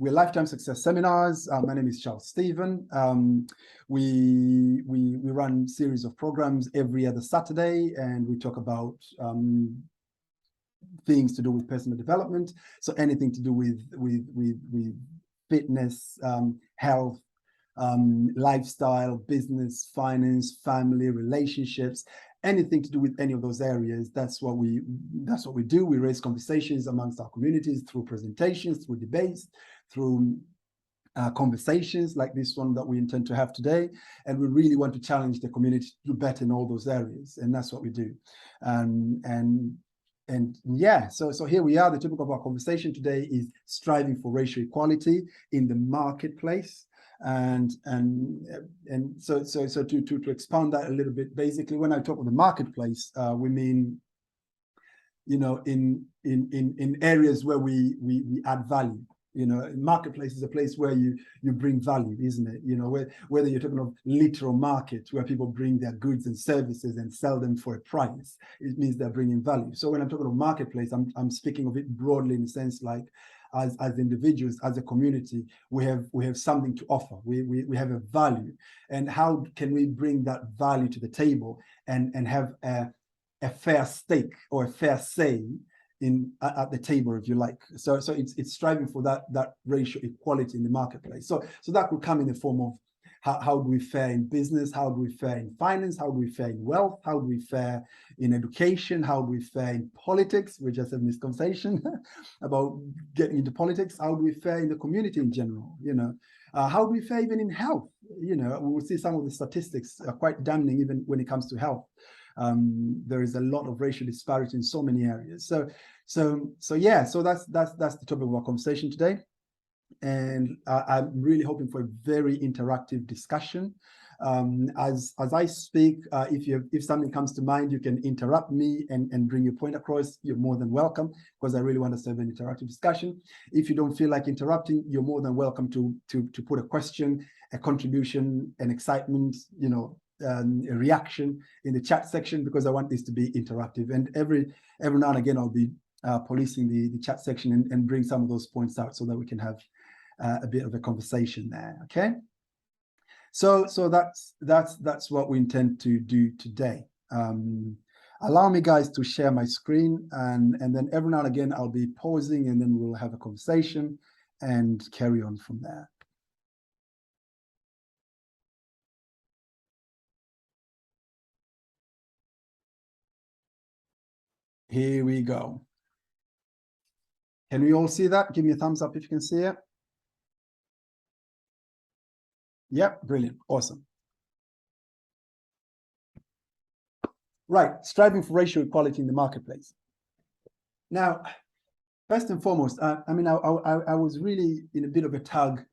we're Lifetime Success Seminars. My name is Charles Stephen. We run series of programs every other Saturday, and we talk about things to do with personal development. So anything to do with fitness, health, lifestyle, business, finance, family, relationships, anything to do with any of those areas. That's what we do. We raise conversations amongst our communities through presentations, through debates, through conversations like this one that we intend to have today. And we really want to challenge the community to do better in all those areas. And that's what we do. And yeah, so here we are. The topic of our conversation today is striving for racial equality in the marketplace. And so to expand that a little bit, basically, when I talk of the marketplace, we mean, you know, in areas where we add value. You know, marketplace is a place where you bring value, isn't it? You know, whether you're talking of literal market where people bring their goods and services and sell them for a price, it means they're bringing value. So when I'm talking of marketplace, I'm speaking of it broadly in the sense like, as individuals, as a community, we have something to offer. We have a value, and how can we bring that value to the table and have a fair stake or a fair say at the table, if you like. So it's striving for that racial equality in the marketplace. So that could come in the form of how do we fare in business, how do we fare in finance, how do we fare in wealth, how do we fare in education, how do we fare in politics. We just had this conversation about getting into politics. How do we fare in the community in general? You know, how do we fare even in health? You know, we will see some of the statistics are quite damning even when it comes to health. There is a lot of racial disparity in so many areas. So yeah, so that's the topic of our conversation today. And I'm really hoping for a very interactive discussion. As I speak, if something comes to mind, you can interrupt me and bring your point across. You're more than welcome, because I really want us to have an interactive discussion. If you don't feel like interrupting, you're more than welcome to put a question, a contribution, an excitement, you know, a reaction in the chat section, because I want this to be interactive. And every now and again, I'll be policing the chat section and bring some of those points out so that we can have a bit of a conversation there. Okay, so that's what we intend to do today. Allow me, guys, to share my screen, and then every now and again I'll be pausing, and then we'll have a conversation and carry on from there. Here we go. Can we all see that? Give me a thumbs up if you can see it. Yep, brilliant, awesome. Right, striving for racial equality in the marketplace. Now, first and foremost, I mean, I was really in a bit of a tug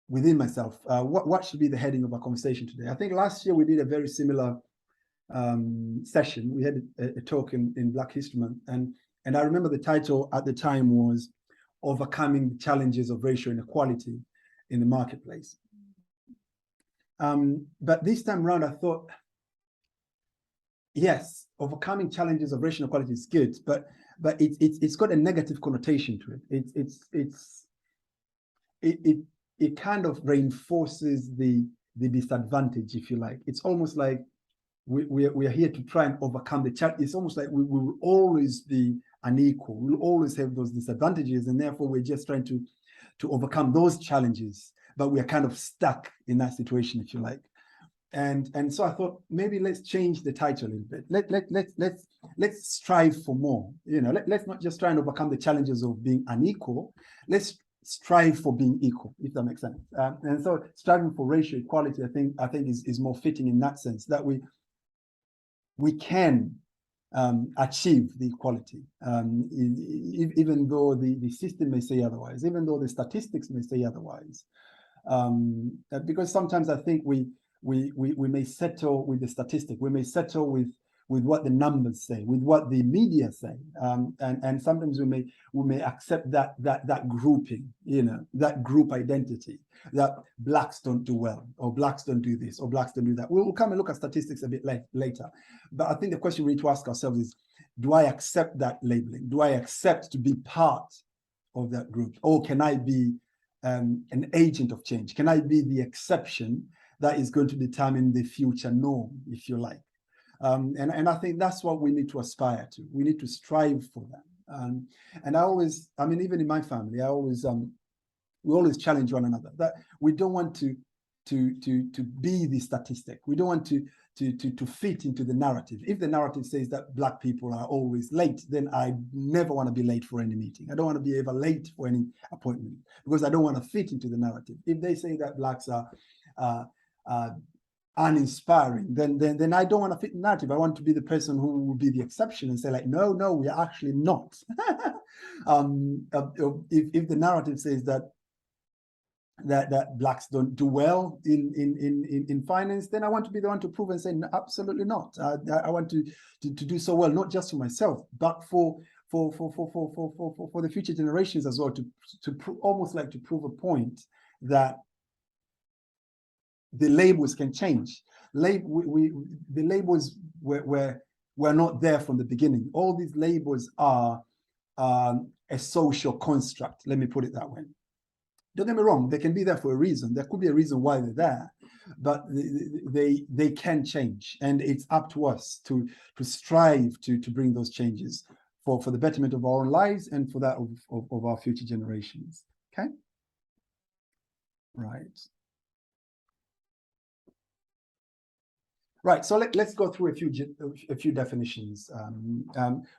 within myself. What should be the heading of our conversation today? I think last year we did a very similar session. We had a talk in Black History Month, and I remember the title at the time was Overcoming the Challenges of Racial Inequality in the Marketplace. But this time around, I thought, yes, overcoming challenges of racial inequality is good, but it's got a negative connotation to it. It kind of reinforces the disadvantage, if you like. It's almost like we are here to try and overcome the challenge. It's almost like we will always be unequal. We'll always have those disadvantages, and therefore we're just trying to overcome those challenges, but we are kind of stuck in that situation, if you like. And so I thought, maybe let's change the title a little bit. Let's strive for more. You know, let's not just try and overcome the challenges of being unequal. Let's strive for being equal, if that makes sense. And so striving for racial equality, I think is more fitting in that sense, that we can achieve the equality, even though the system may say otherwise, even though the statistics may say otherwise. Because sometimes I think we may settle with the statistic, we may settle with what the numbers say, with what the media say, and sometimes we may accept that grouping, you know, that group identity, that blacks don't do well, or blacks don't do this, or blacks don't do that. We'll come and look at statistics a bit later, but I think the question we need to ask ourselves is, do I accept that labeling? Do I accept to be part of that group, or can I be an agent of change? Can I be the exception that is going to determine the future norm, if you like? And I think that's what we need to aspire to. We need to strive for that. And I mean, even in my family, we always challenge one another that we don't want to be the statistic. We don't want to fit into the narrative. If the narrative says that Black people are always late, then I never want to be late for any meeting. I don't want to be ever late for any appointment because I don't want to fit into the narrative. If they say that Blacks are uninspiring, then I don't want to fit the narrative. I want to be the person who will be the exception and say like, no, we are actually not. If the narrative says that Blacks don't do well in finance, then I want to be the one to prove and say no, absolutely not. I want to do so well, not just for myself, but for the future generations as well, almost like to prove a point that the labels can change. The labels were not there from the beginning. All these labels are a social construct. Let me put it that way. Don't get me wrong, they can be there for a reason. There could be a reason why they're there, but they can change. And it's up to us to strive to bring those changes for the betterment of our own lives and for that of our future generations. Okay? Right. Right, so let's go through a few definitions.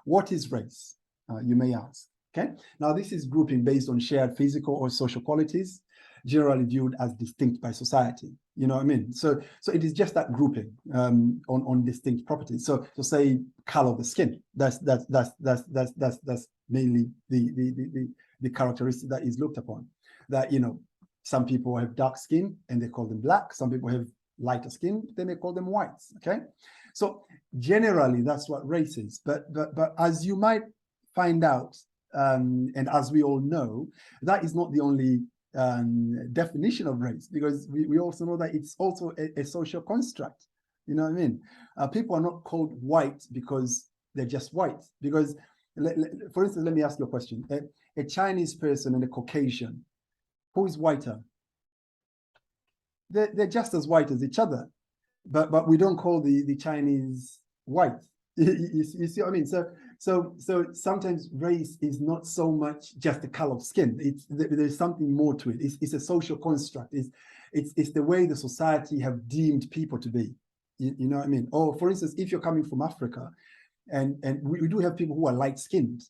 What is race? You may ask. Okay, now this is grouping based on shared physical or social qualities, generally viewed as distinct by society. You know what I mean? So it is just that grouping on distinct properties. So say color of the skin. That's mainly the characteristic that is looked upon. That, you know, some people have dark skin and they call them black. Some people have lighter skin, they may call them whites. Okay, so generally that's what race is. But as you might find out, and as we all know, that is not the only definition of race, because we also know that it's also a social construct. You know what I mean? People are not called white because they're just white. Because, for instance, let me ask you a question. A Chinese person and a Caucasian, who is whiter? They're just as white as each other, but we don't call the Chinese white. You see what I mean? So sometimes race is not so much just the color of skin. There's something more to it. It's a social construct. It's the way the society have deemed people to be. You know what I mean? Or for instance, if you're coming from Africa, and we do have people who are light skinned.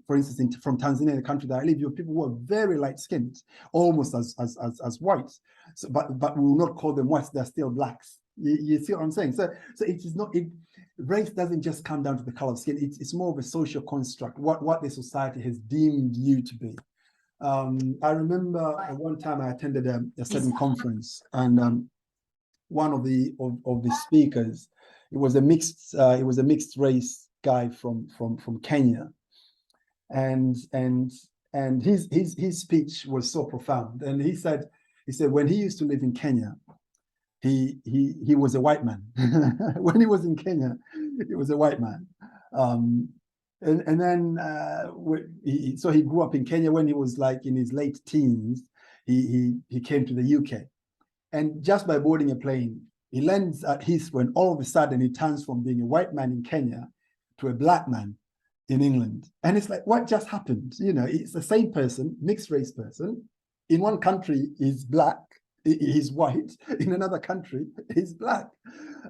For instance, from Tanzania, the country that I live, you have people who are very light skinned, almost as white. So, but we will not call them whites. They're still blacks. You see what I'm saying? So it is not. Race doesn't just come down to the color of skin. It's more of a social construct. What the society has deemed you to be. I remember one time I attended a certain conference, and one of the speakers, it was a mixed race guy from Kenya, and his speech was so profound. And he said when he used to live in Kenya, he was a white man. When he was in Kenya, he was a white man. And then so he grew up in Kenya. When he was like in his late teens, he came to the UK, and just by boarding a plane, he lands at Heathrow, and all of a sudden he turns from being a white man in Kenya to a black man in England. And it's like, what just happened? You know, it's the same person, mixed race person. In one country he's black, he's white. In another country he's black.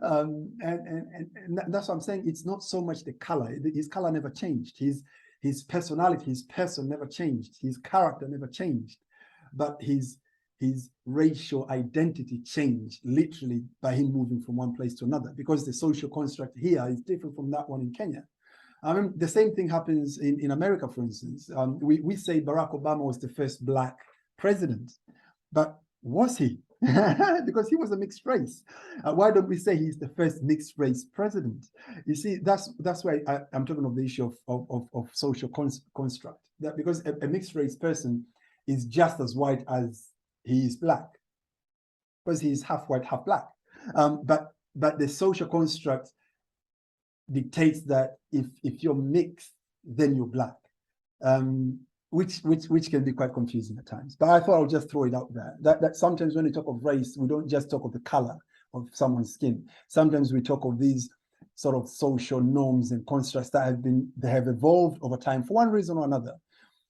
And that's what I'm saying. It's not so much the color. His color never changed. His personality, his person never changed. His character never changed. But his racial identity changed literally by him moving from one place to another, because the social construct here is different from that one in Kenya. I mean, the same thing happens in America, for instance. We say Barack Obama was the first black president, but was he? Because he was a mixed race. Why don't we say he's the first mixed race president? You see, that's why I'm talking of the issue of social construct. That because a mixed race person is just as white as he is black, because he's half white, half black. But the social construct dictates that if you're mixed, then you're black. which can be quite confusing at times. But I thought I'll just throw it out there. That sometimes when we talk of race, we don't just talk of the color of someone's skin. Sometimes we talk of these sort of social norms and constructs that have evolved over time for one reason or another.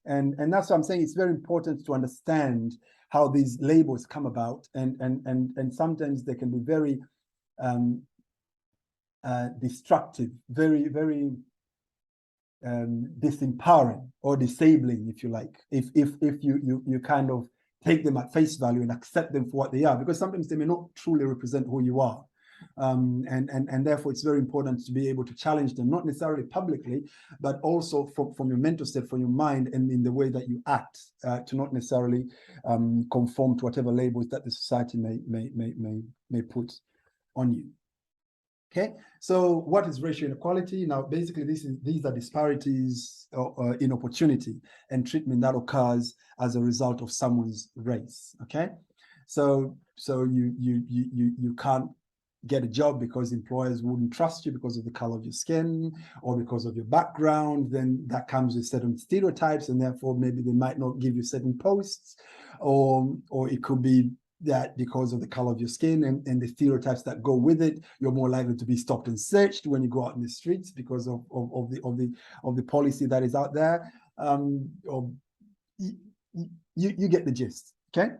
And that's what I'm saying. It's very important to understand how these labels come about, and sometimes they can be very destructive, very disempowering or disabling, if you like, if you kind of take them at face value and accept them for what they are, because sometimes they may not truly represent who you are. And therefore it's very important to be able to challenge them, not necessarily publicly, but also from your mental state, from your mind, and in the way that you act, to not necessarily conform to whatever labels that the society may put on you. Okay, so what is racial inequality? Now, basically, these are disparities in opportunity and treatment that occurs as a result of someone's race. Okay, so you can't get a job because employers wouldn't trust you because of the color of your skin or because of your background. Then that comes with certain stereotypes, and therefore maybe they might not give you certain posts, or it could be that because of the color of your skin and the stereotypes that go with it, you're more likely to be stopped and searched when you go out in the streets because of the policy that is out there. Or you get the gist. Okay,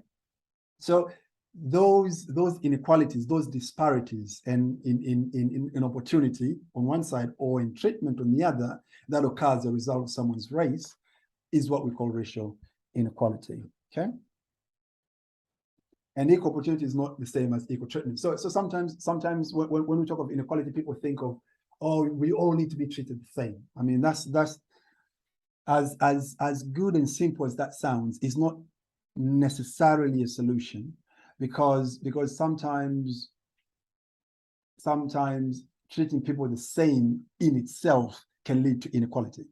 so those inequalities, those disparities, and in opportunity on one side or in treatment on the other, that occurs as a result of someone's race, is what we call racial inequality. Okay. And equal opportunity is not the same as equal treatment. So sometimes when we talk of inequality, people think of, oh, we all need to be treated the same. I mean, that's as good and simple as that sounds, is not necessarily a solution, because sometimes treating people the same in itself can lead to inequality,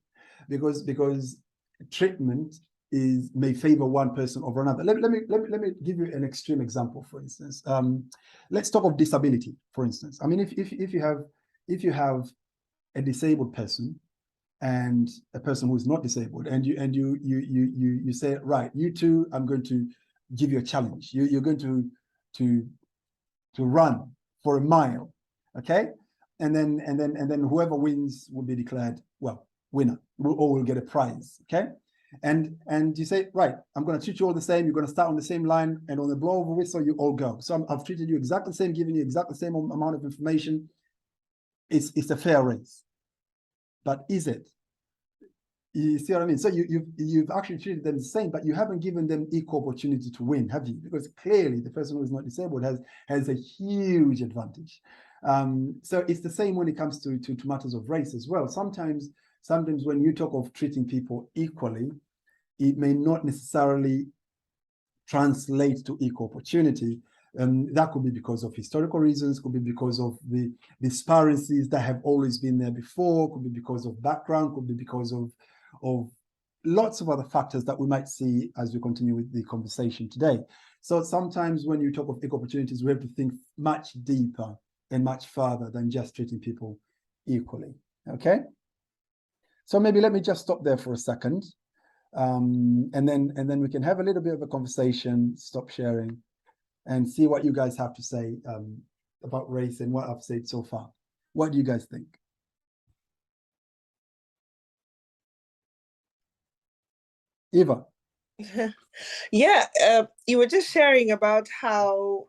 because treatment may favor one person over another. Let me give you an extreme example. For instance, let's talk of disability. For instance, I mean, if you have a disabled person and a person who is not disabled, and you say, right, you two, I'm going to give you a challenge. You're going to run for a mile, okay? And then whoever wins will be declared, well, winner, or will get a prize, okay? And you say, right, I'm going to treat you all the same. You're going to start on the same line, and on the blow of a whistle, you all go. So I've treated you exactly the same, giving you exactly the same amount of information. It's a fair race, but is it? You see what I mean? So you've actually treated them the same, but you haven't given them equal opportunity to win, have you? Because clearly the person who is not disabled has a huge advantage. So it's the same when it comes to matters of race as well. Sometimes when you talk of treating people equally, it may not necessarily translate to equal opportunity. That could be because of historical reasons, could be because of the disparities that have always been there before, could be because of background, could be because of lots of other factors that we might see as we continue with the conversation today. So sometimes when you talk of equal opportunities, we have to think much deeper and much further than just treating people equally. Okay? So maybe let me just stop there for a second, and then we can have a little bit of a conversation, stop sharing, and see what you guys have to say about race and what I've said so far. What do you guys think? Eva? Yeah, you were just sharing about how,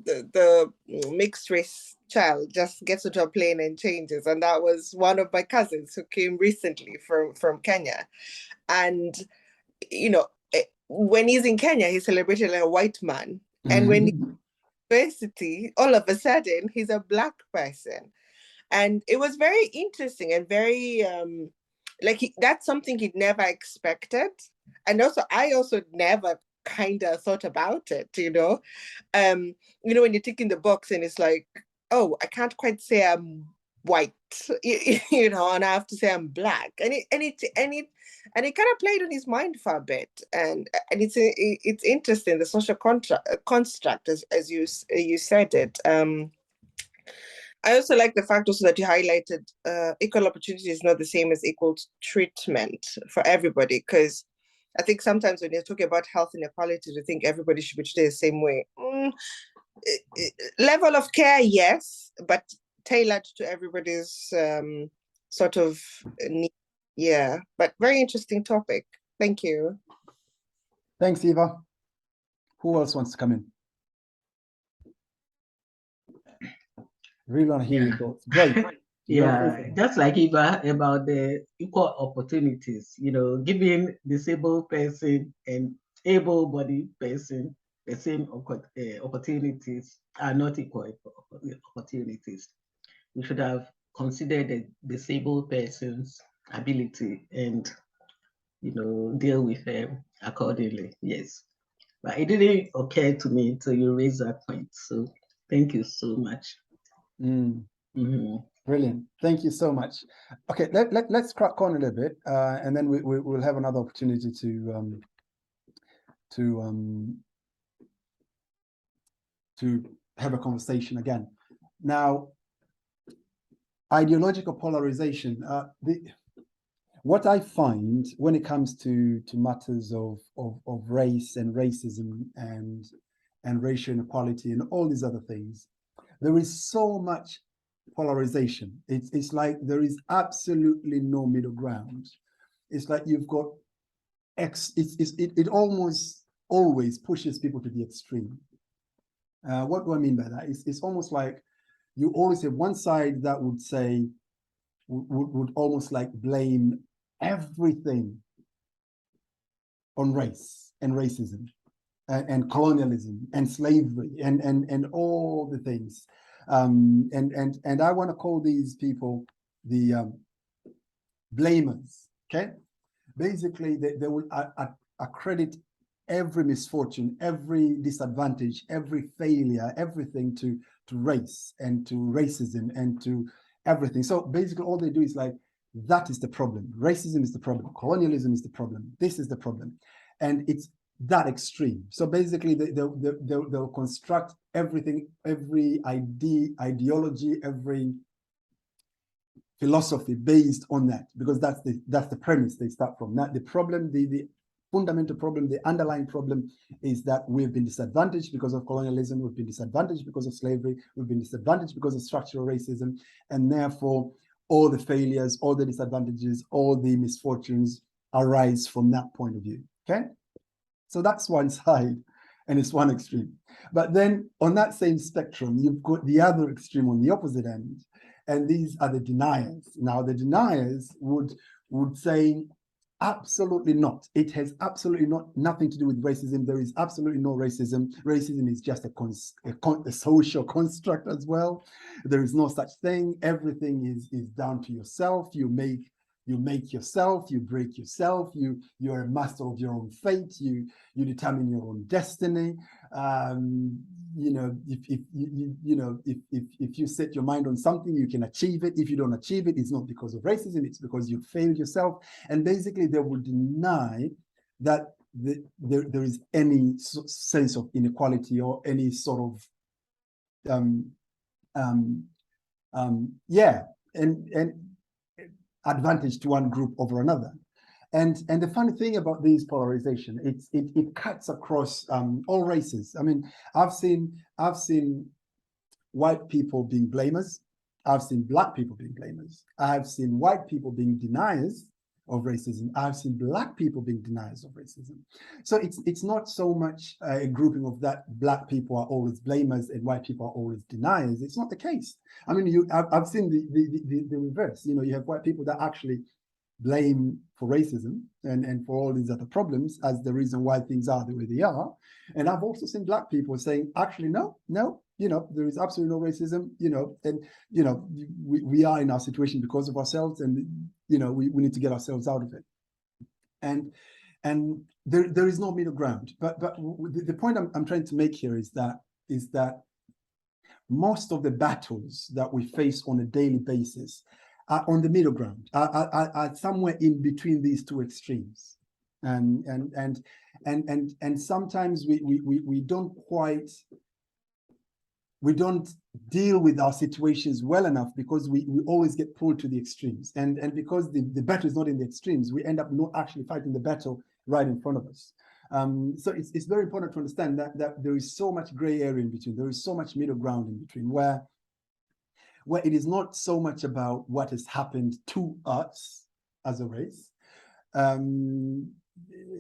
the mixed race child just gets into a plane and changes. And that was one of my cousins who came recently from Kenya. And, when he's in Kenya, he's celebrated like a white man. And when he's in university, all of a sudden, he's a Black person. And it was very interesting and very, that's something he'd never expected. And also, I also never kind of thought about it, when you're ticking the box and it's like, oh, I can't quite say I'm white, and I have to say I'm Black, and it kind of played on his mind for a bit, and it's interesting, the social construct, as you said it. I also like the fact also that you highlighted equal opportunity is not the same as equal treatment for everybody, because I think sometimes when you're talking about health inequality, we think everybody should be treated the same way. Level of care, yes, but tailored to everybody's sort of need. Yeah, but very interesting topic. Thank you. Thanks, Eva. Who else wants to come in? Really want to hear your thoughts. Great. Yeah, just like Eva about the equal opportunities, giving disabled person and able-bodied person the same opportunities are not equal opportunities. We should have considered the disabled person's ability and deal with them accordingly. Yes, but it didn't occur to me until you raised that point. So thank you so much. Brilliant. Thank you so much. Okay, let's crack on a little bit, and then we'll have another opportunity to have a conversation again. Now, ideological polarization. What I find when it comes to matters of race and racism and racial inequality and all these other things, there is so much polarization. It's like there is absolutely no middle ground. It's like you've got it almost always pushes people to the extreme. What do I mean by that? It's almost like you always have one side that would say would almost like blame everything on race and racism and colonialism and slavery and all the things. And I want to call these people the blamers. Okay, basically they will accredit every misfortune, every disadvantage, every failure, everything to race and to racism and to everything. So basically all they do is like, that is the problem. Racism is the problem. Colonialism is the problem. This is the problem. And it's that extreme. So basically they'll construct everything, every ideology, every philosophy based on that, because that's the premise they start from. Now the problem, the fundamental problem, the underlying problem is that we've been disadvantaged because of colonialism, we've been disadvantaged because of slavery, we've been disadvantaged because of structural racism, and therefore all the failures, all the disadvantages, all the misfortunes arise from that point of view. Okay, so that's one side and it's one extreme. But then on that same spectrum, you've got the other extreme on the opposite end, and these are the deniers. Now the deniers would say, absolutely not. It has absolutely nothing to do with racism. There is absolutely no racism. Racism is just a social construct as well. There is no such thing. Everything is down to yourself. You make yourself, you break yourself, you're a master of your own fate, you determine your own destiny. If you set your mind on something, you can achieve it. If you don't achieve it, it's not because of racism, it's because you failed yourself. And basically they will deny that there is any sense of inequality or any sort of and advantage to one group over another. And the funny thing about these polarization, it cuts across all races. I mean, I've seen white people being blamers. I've seen black people being blamers. I've seen white people being deniers of racism. I've seen black people being deniers of racism. So it's not so much a grouping of that black people are always blamers and white people are always deniers. It's not the case. I mean, I've seen the reverse. You have white people that actually blame for racism and for all these other problems as the reason why things are the way they are. And I've also seen black people saying, actually, no, there is absolutely no racism, and, we are in our situation because of ourselves, and, we need to get ourselves out of it. And there is no middle ground. But the point I'm trying to make here is that most of the battles that we face on a daily basis are on the middle ground, are somewhere in between these two extremes. And sometimes we don't quite we don't deal with our situations well enough because we always get pulled to the extremes. And because the battle is not in the extremes, we end up not actually fighting the battle right in front of us. So it's very important to understand that there is so much gray area in between. There is so much middle ground in between where it is not so much about what has happened to us as a race. And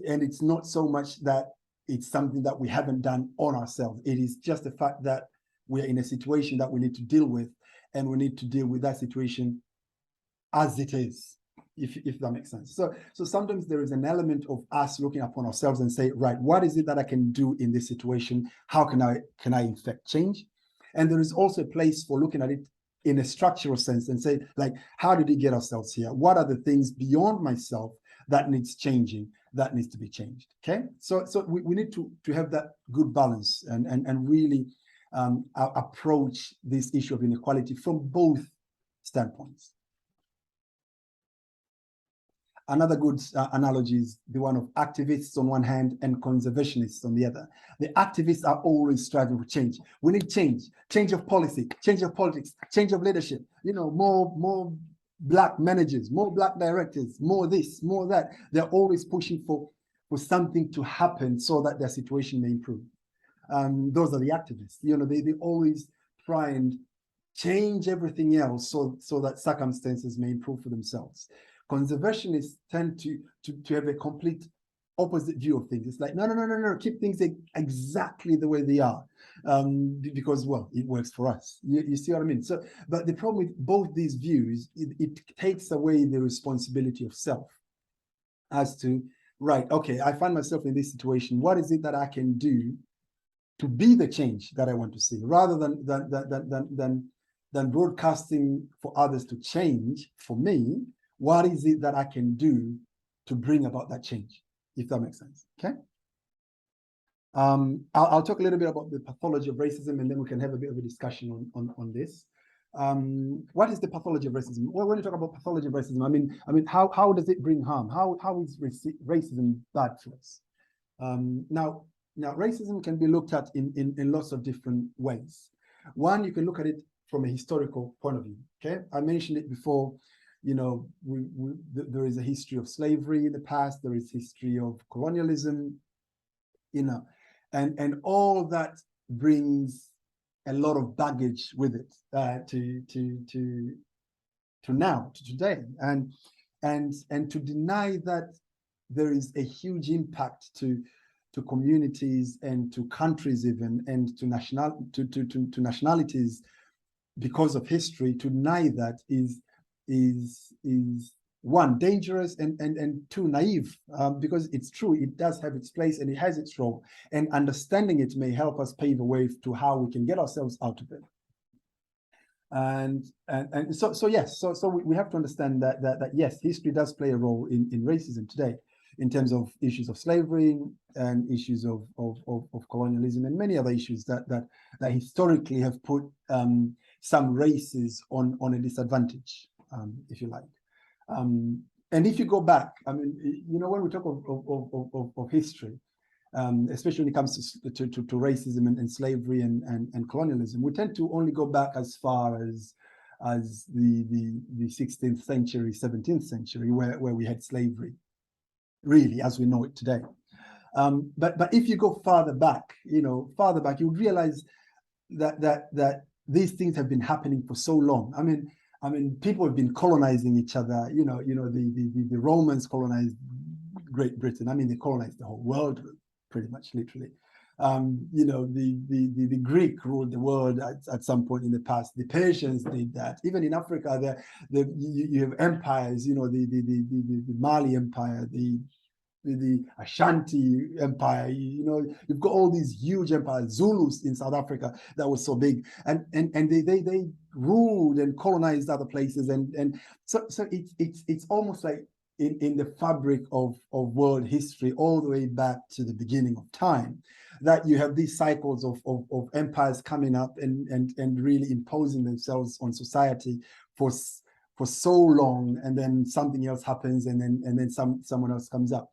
it's not so much that it's something that we haven't done on ourselves. It is just the fact that we're in a situation that we need to deal with, and we need to deal with that situation as it is, if that makes sense. So sometimes there is an element of us looking upon ourselves and say, right, what is it that I can do in this situation? How can I in fact change? And there is also a place for looking at it in a structural sense and say, like, how did we get ourselves here? What are the things beyond myself that needs changing, that needs to be changed? Okay, so we need to have that good balance and really approach this issue of inequality from both standpoints. Another good analogy is the one of activists on one hand and conservationists on the other. The activists are always striving for change. We need change of policy, change of politics, change of leadership, more Black managers, more Black directors, more this, more that. They're always pushing for something to happen so that their situation may improve. Those are the activists. They always try and change everything else so that circumstances may improve for themselves. Conservationists tend to have a complete opposite view of things. It's like, no, keep things exactly the way they are, because, well, it works for us. You see what I mean? So, but the problem with both these views, it takes away the responsibility of self as to, right, okay, I find myself in this situation. What is it that I can do to be the change that I want to see, rather than broadcasting for others to change for me? What is it that I can do to bring about that change, if that makes sense? Okay. I'll talk a little bit about the pathology of racism, and then we can have a bit of a discussion on this. What is the pathology of racism? Well, when you talk about pathology of racism, I mean, how does it bring harm? How is racism bad for us? Now, racism can be looked at in lots of different ways. One, you can look at it from a historical point of view. Okay, I mentioned it before. There is a history of slavery in the past. There is history of colonialism, and all that brings a lot of baggage with it to now, to today, and to deny that there is a huge impact to communities and to countries even, and to nationalities because of history. To deny that is one, dangerous, and two, naive, because it's true, it does have its place and it has its role, and understanding it may help us pave a way to how we can get ourselves out of it. So yes, so we have to understand that yes, history does play a role in racism today, in terms of issues of slavery and issues of colonialism and many other issues that historically have put some races on a disadvantage, if you like. And if you go back, I mean, when we talk of history, especially when it comes to racism and slavery and colonialism, we tend to only go back as far as the 16th century, 17th century, where we had slavery, really, as we know it today. But if you go farther back, you would realize that these things have been happening for so long. I mean, people have been colonizing each other. The Romans colonized Great Britain. I mean, they colonized the whole world, pretty much, literally. The Greek ruled the world at some point in the past. The Persians did that. Even in Africa, you have empires. The Mali Empire, the Ashanti Empire. You've got all these huge empires. Zulus in South Africa, that was so big, and they ruled and colonized other places, and so it's almost like in the fabric of world history, all the way back to the beginning of time, that you have these cycles of empires coming up and really imposing themselves on society for so long, and then something else happens, and then someone else comes up.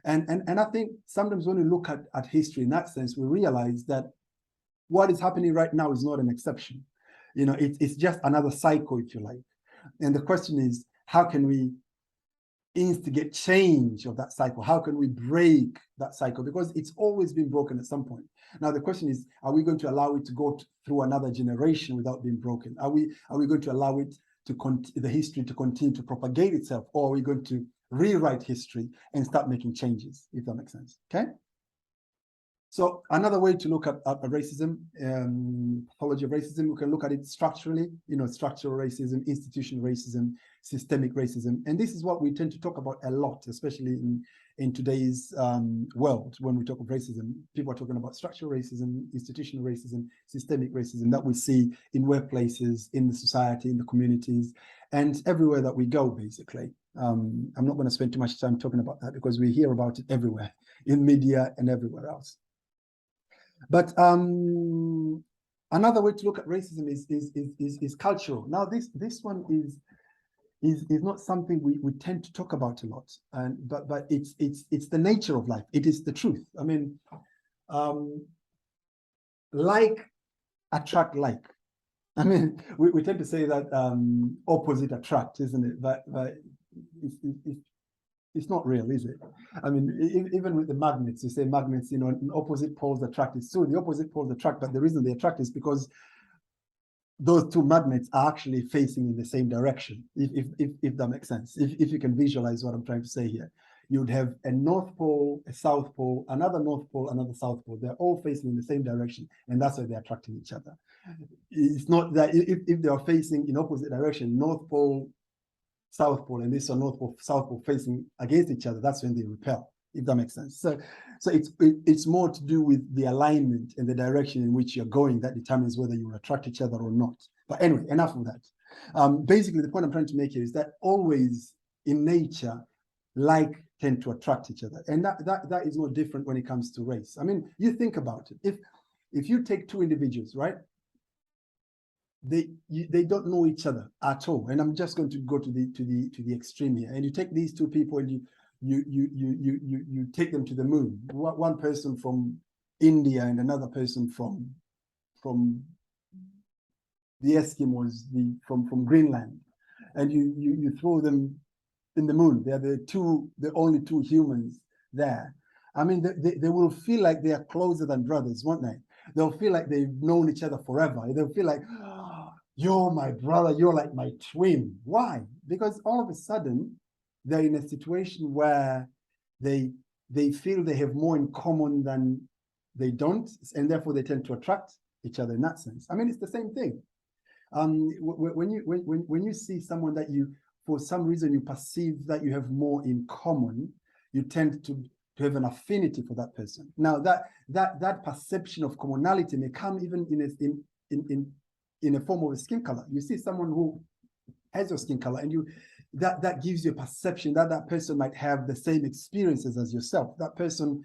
And I think sometimes when we look at history in that sense, we realize that what is happening right now is not an exception. You know, it's just another cycle, if you like. And the question is, how can we instigate change of that cycle? How can we break that cycle? Because it's always been broken at some point. Now the question is, are we going to allow it to go through another generation without being broken? Are we going to allow it to the history to continue to propagate itself, or are we going to rewrite history and start making changes, if that makes sense? Okay. So another way to look at racism, pathology of racism, we can look at it structurally, you know, structural racism, institutional racism, systemic racism. And this is what we tend to talk about a lot, especially in today's world. When we talk of racism, people are talking about structural racism, institutional racism, systemic racism that we see in workplaces, in the society, in the communities, and everywhere that we go, basically. I'm not going to spend too much time talking about that because we hear about it everywhere, in media and everywhere else. But another way to look at racism is cultural. Now, this one is not something we tend to talk about a lot, but it's the nature of life. It is the truth. I mean, like attract like. I mean, we tend to say that opposite attract, isn't it? But it's not real, is it? I mean, even with the magnets, you say magnets, you know, opposite poles attract. It's true, the opposite poles attract, but the reason they attract is because those two magnets are actually facing in the same direction, if that makes sense. If you can visualize what I'm trying to say here. You would have a North Pole, a South Pole, another North Pole, another South Pole. They're all facing in the same direction, and that's why they're attracting each other. It's not that if they are facing in opposite direction, North Pole, South Pole, and this or North Pole, South Pole facing against each other, that's when they repel, if that makes sense. So it's more to do with the alignment and the direction in which you're going that determines whether you will attract each other or not. But anyway, enough of that. Basically, the point I'm trying to make here is that always in nature, like tend to attract each other. And that is no different when it comes to race. I mean, you think about it. If you take two individuals, right? They don't know each other at all. And I'm just going to go to the extreme here. And you take these two people and you take them to the moon. One person from India and another person from the Eskimos, from Greenland, and you throw them in the moon. They're the only two humans there. I mean, they will feel like they are closer than brothers, won't they? They'll feel like they've known each other forever. They'll feel like, oh, you're my brother, you're like my twin. Why? Because all of a sudden, they're in a situation where they feel they have more in common than they don't, and therefore they tend to attract each other in that sense. I mean, it's the same thing. When you see someone that you, for some reason, you perceive that you have more in common, you tend to have an affinity for that person. Now, that perception of commonality may come even in a form of a skin color. You see someone who has your skin color, and that gives you a perception that that person might have the same experiences as yourself. That person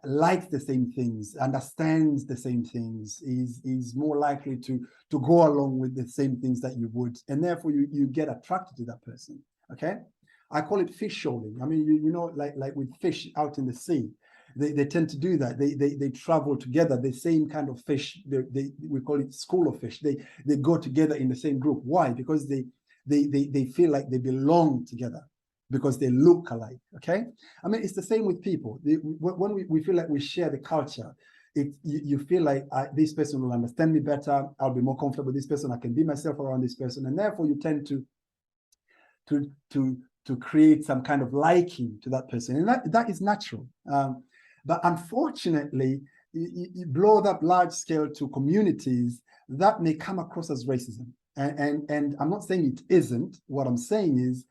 likes the same things, understands the same things, is more likely to go along with the same things that you would, and therefore you get attracted to that person. Okay, I call it fish shoaling. I mean, you know, like with fish out in the sea, they tend to do that. They travel together. The same kind of fish. We call it school of fish. They go together in the same group. Why? Because they feel like they belong together, because they look alike. Okay, I mean, it's the same with people. When we feel like we share the culture, you feel like this person will understand me better. I'll be more comfortable with this person. I can be myself around this person, and therefore you tend to create some kind of liking to that person, and that is natural. But unfortunately, you blow it up large scale to communities, that may come across as racism. And I'm not saying it isn't. What I'm saying is,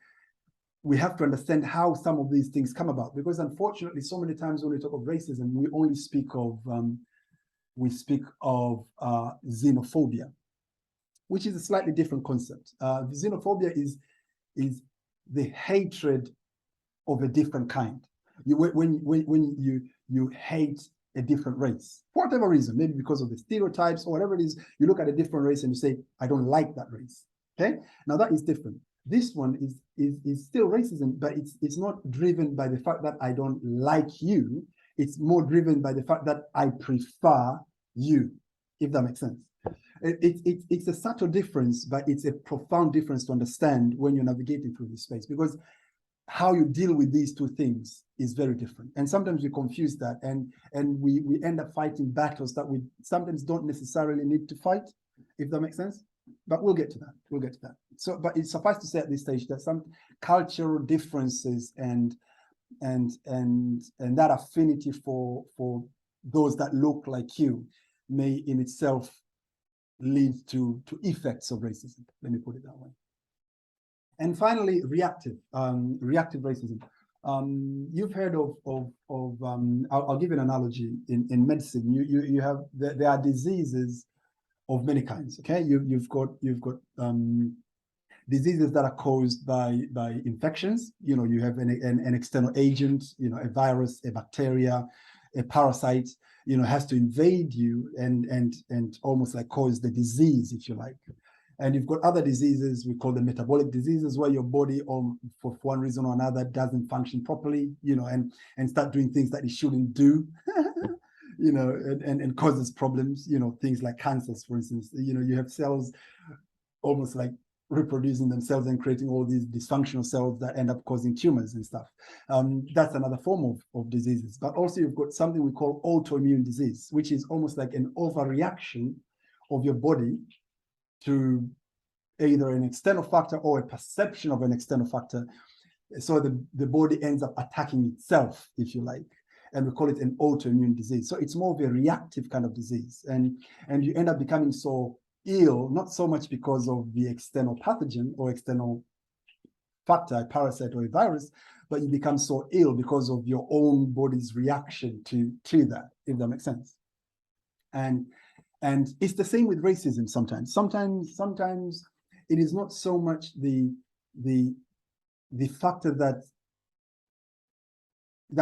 we have to understand how some of these things come about, because unfortunately, so many times when we talk of racism, we only speak of xenophobia, which is a slightly different concept. Xenophobia is the hatred of a different kind. When you hate a different race, for whatever reason, maybe because of the stereotypes or whatever it is, you look at a different race and you say, I don't like that race. Okay, now that is different. This one is still racism, but it's not driven by the fact that I don't like you. It's more driven by the fact that I prefer you, if that makes sense. It's a subtle difference, but it's a profound difference to understand when you're navigating through this space, because how you deal with these two things is very different. And sometimes we confuse that, and we end up fighting battles that we sometimes don't necessarily need to fight, if that makes sense. But we'll get to that. We'll get to that. So, but it's suffice to say at this stage that some cultural differences and that affinity for those that look like you may in itself lead to effects of racism. Let me put it that way. And finally, reactive racism. You've heard of I'll give you an analogy. In medicine, you have there are diseases of many kinds. Okay, you've got diseases that are caused by infections. You have an external agent, a virus, a bacteria, a parasite, has to invade you and almost like cause the disease, if you like. And you've got other diseases, we call them metabolic diseases, where your body, for one reason or another, doesn't function properly, and start doing things that it shouldn't do, and causes problems, things like cancers, for instance. You have cells almost like reproducing themselves and creating all these dysfunctional cells that end up causing tumors and stuff. That's another form of diseases. But also you've got something we call autoimmune disease, which is almost like an overreaction of your body to either an external factor or a perception of an external factor. So the body ends up attacking itself, if you like, and we call it an autoimmune disease. So it's more of a reactive kind of disease, and you end up becoming so ill, not so much because of the external pathogen or external factor, a parasite or a virus, but you become so ill because of your own body's reaction to that, if that makes sense. And it's the same with racism sometimes. Sometimes it is not so much the factor that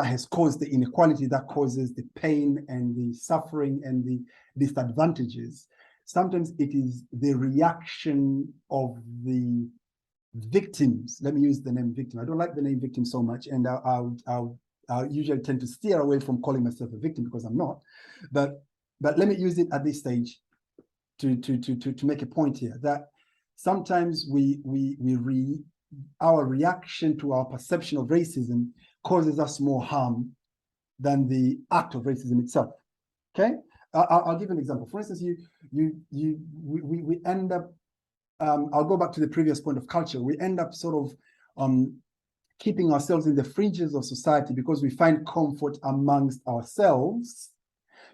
has caused the inequality, that causes the pain and the suffering and the disadvantages. Sometimes it is the reaction of the victims. Let me use the name victim. I don't like the name victim so much, and I'll usually tend to steer away from calling myself a victim because I'm not. But let me use it at this stage to make a point here that sometimes our reaction to our perception of racism causes us more harm than the act of racism itself. Okay, I'll give an example. For instance, we end up. I'll go back to the previous point of culture. We end up sort of keeping ourselves in the fringes of society because we find comfort amongst ourselves,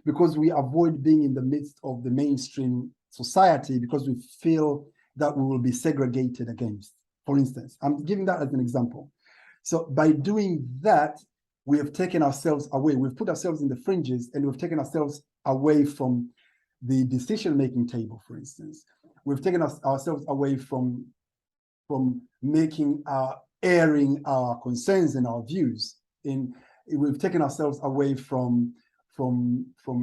because we avoid being in the midst of the mainstream society because we feel that we will be segregated against. For instance, I'm giving that as an example. So by doing that, we have taken ourselves away. We've put ourselves in the fringes and we've taken ourselves away from the decision-making table, for instance. We've taken ourselves away from airing our concerns and our views. We've taken ourselves away from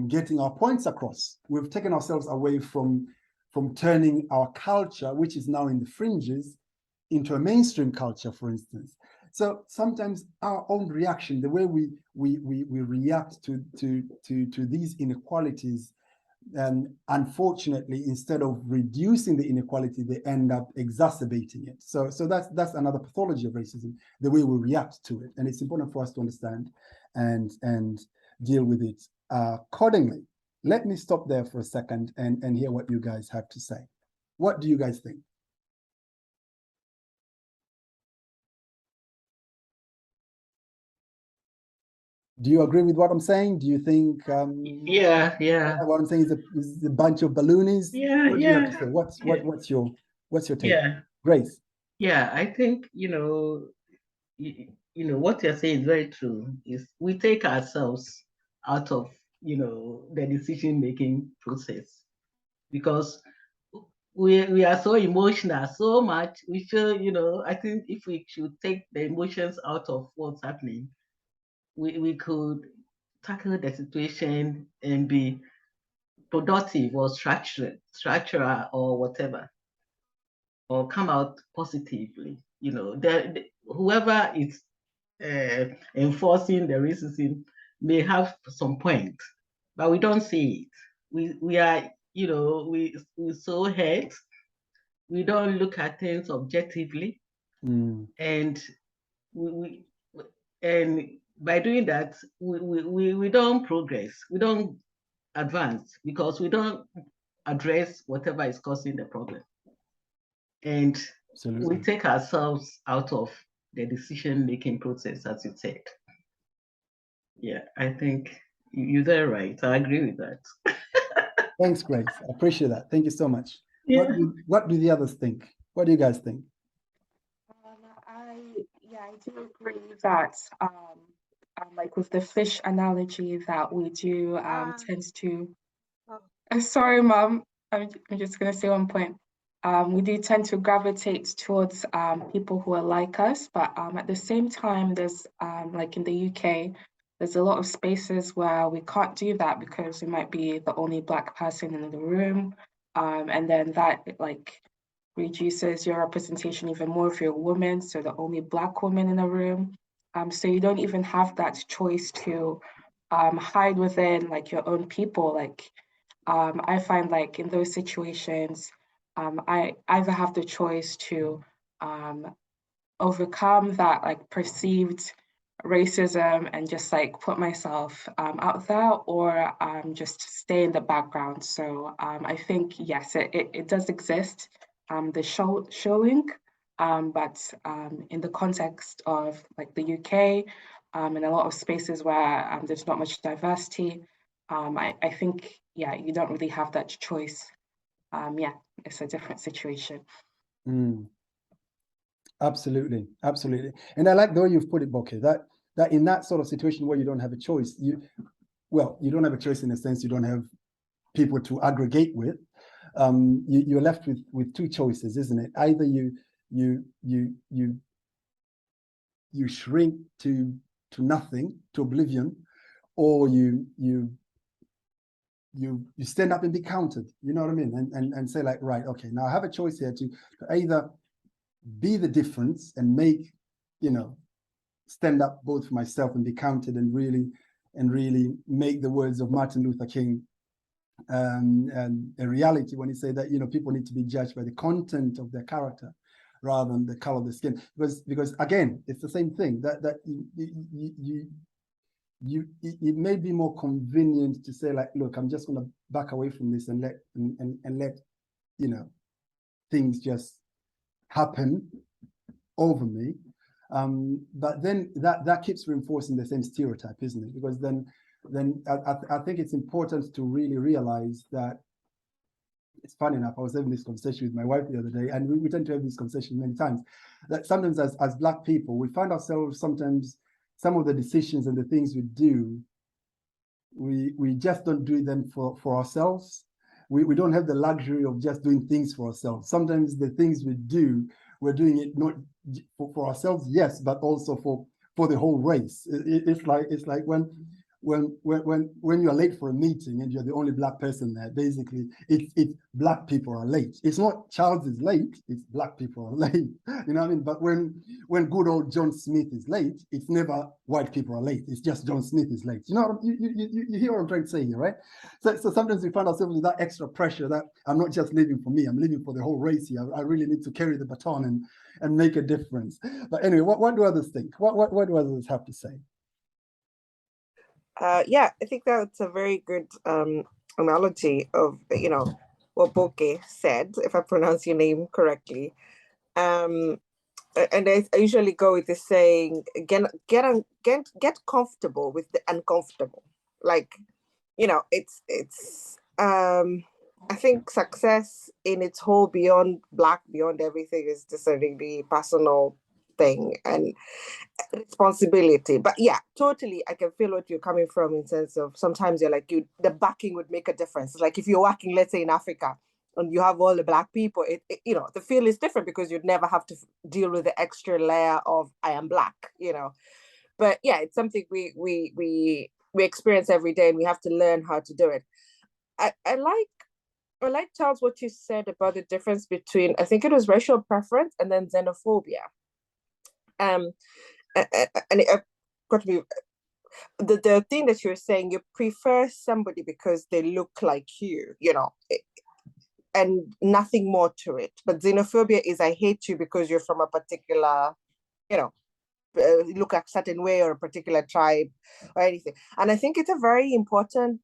getting our points across. We've taken ourselves away from turning our culture, which is now in the fringes, into a mainstream culture, for instance. So sometimes our own reaction, the way we react to these inequalities, unfortunately, instead of reducing the inequality, they end up exacerbating it. So that's another pathology of racism, the way we react to it, and it's important for us to understand and deal with it accordingly. Let me stop there for a second and hear what you guys have to say. What do you guys think? Do you agree with what I'm saying? Do you think yeah what I'm saying is a bunch of balloonies? Yeah, what do you have to say? What's your take? Yeah. Grace? Yeah, I think what you're saying is very true. Is we take ourselves out of the decision-making process because we are so emotional so much. We feel, I think if we should take the emotions out of what's happening, we could tackle the situation and be productive or structural or whatever, or come out positively. Whoever is enforcing the racism may have some point, but we don't see it. We are, we so hurt. We don't look at things objectively, and we and by doing that, we don't progress. We don't advance because we don't address whatever is causing the problem. And Absolutely. we take ourselves out of the decision-making process, as you said. Yeah, I think you're there, right? I agree with that. Thanks, Grace. I appreciate that. Thank you so much. Yeah. What do the others think? What do you guys think? I do agree that like with the fish analogy that we do tends to. Sorry, Mom. I'm just gonna say one point. We do tend to gravitate towards people who are like us, but at the same time, there's like in the UK, there's a lot of spaces where we can't do that because we might be the only Black person in the room, and then that like reduces your representation even more if you're a woman, so the only Black woman in the room. So you don't even have that choice to hide within like your own people. Like I find like in those situations, I either have the choice to overcome that like perceived racism and just like put myself out there, or just stay in the background. So I think yes, it does exist, the showing, but in the context of like the UK, in a lot of spaces where there's not much diversity, I think yeah, you don't really have that choice. Yeah, it's a different situation. Absolutely, absolutely. And I like the way you've put it, Boke, that in that sort of situation where you don't have a choice, you don't have a choice in a sense you don't have people to aggregate with. You're left with two choices, isn't it? Either you shrink to nothing, to oblivion, or you stand up and be counted. You know what I mean? And say like, right, okay, now I have a choice here to either be the difference and make, stand up both for myself and be counted and really make the words of Martin Luther King and a reality when he said that, people need to be judged by the content of their character rather than the color of the skin. Because again, it's the same thing that it may be more convenient to say like, look, I'm just going to back away from this and let things just happen over me, but then that keeps reinforcing the same stereotype, isn't it? Because then I think it's important to really realize that it's funny enough. I was having this conversation with my wife the other day, and we tend to have this conversation many times. That sometimes as Black people, we find ourselves sometimes some of the decisions and the things we do, we just don't do them for ourselves. We don't have the luxury of just doing things for ourselves. Sometimes the things we do, we're doing it not for ourselves, yes, but also for the whole race. It's like when you're late for a meeting and you're the only Black person there, basically it's Black people are late. It's not Charles is late, it's Black people are late. You know what I mean? But when good old John Smith is late, it's never white people are late. It's just John Smith is late. You know, you hear what I'm trying to say here, right? So sometimes we find ourselves with that extra pressure that I'm not just living for me, I'm living for the whole race here. I really need to carry the baton and make a difference. But anyway, what do others think? What do others have to say? Yeah, I think that's a very good analogy of what Boke said, if I pronounce your name correctly. And I usually go with the saying, get comfortable with the uncomfortable. Like, it's I think success in its whole, beyond Black, beyond everything, is just a really personal thing and responsibility. But yeah, totally, I can feel what you're coming from in sense of sometimes you're like, the backing would make a difference. It's like if you're working, let's say in Africa, and you have all the Black people, it the feel is different because you'd never have to deal with the extra layer of I am Black, But yeah, it's something we experience every day, and we have to learn how to do it. I like, Charles, what you said about the difference between, I think it was racial preference and then xenophobia. And it got to be, the thing that you're saying, you prefer somebody because they look like you, and nothing more to it. But xenophobia is I hate you because you're from a particular, look a certain way, or a particular tribe or anything. And I think it's a very important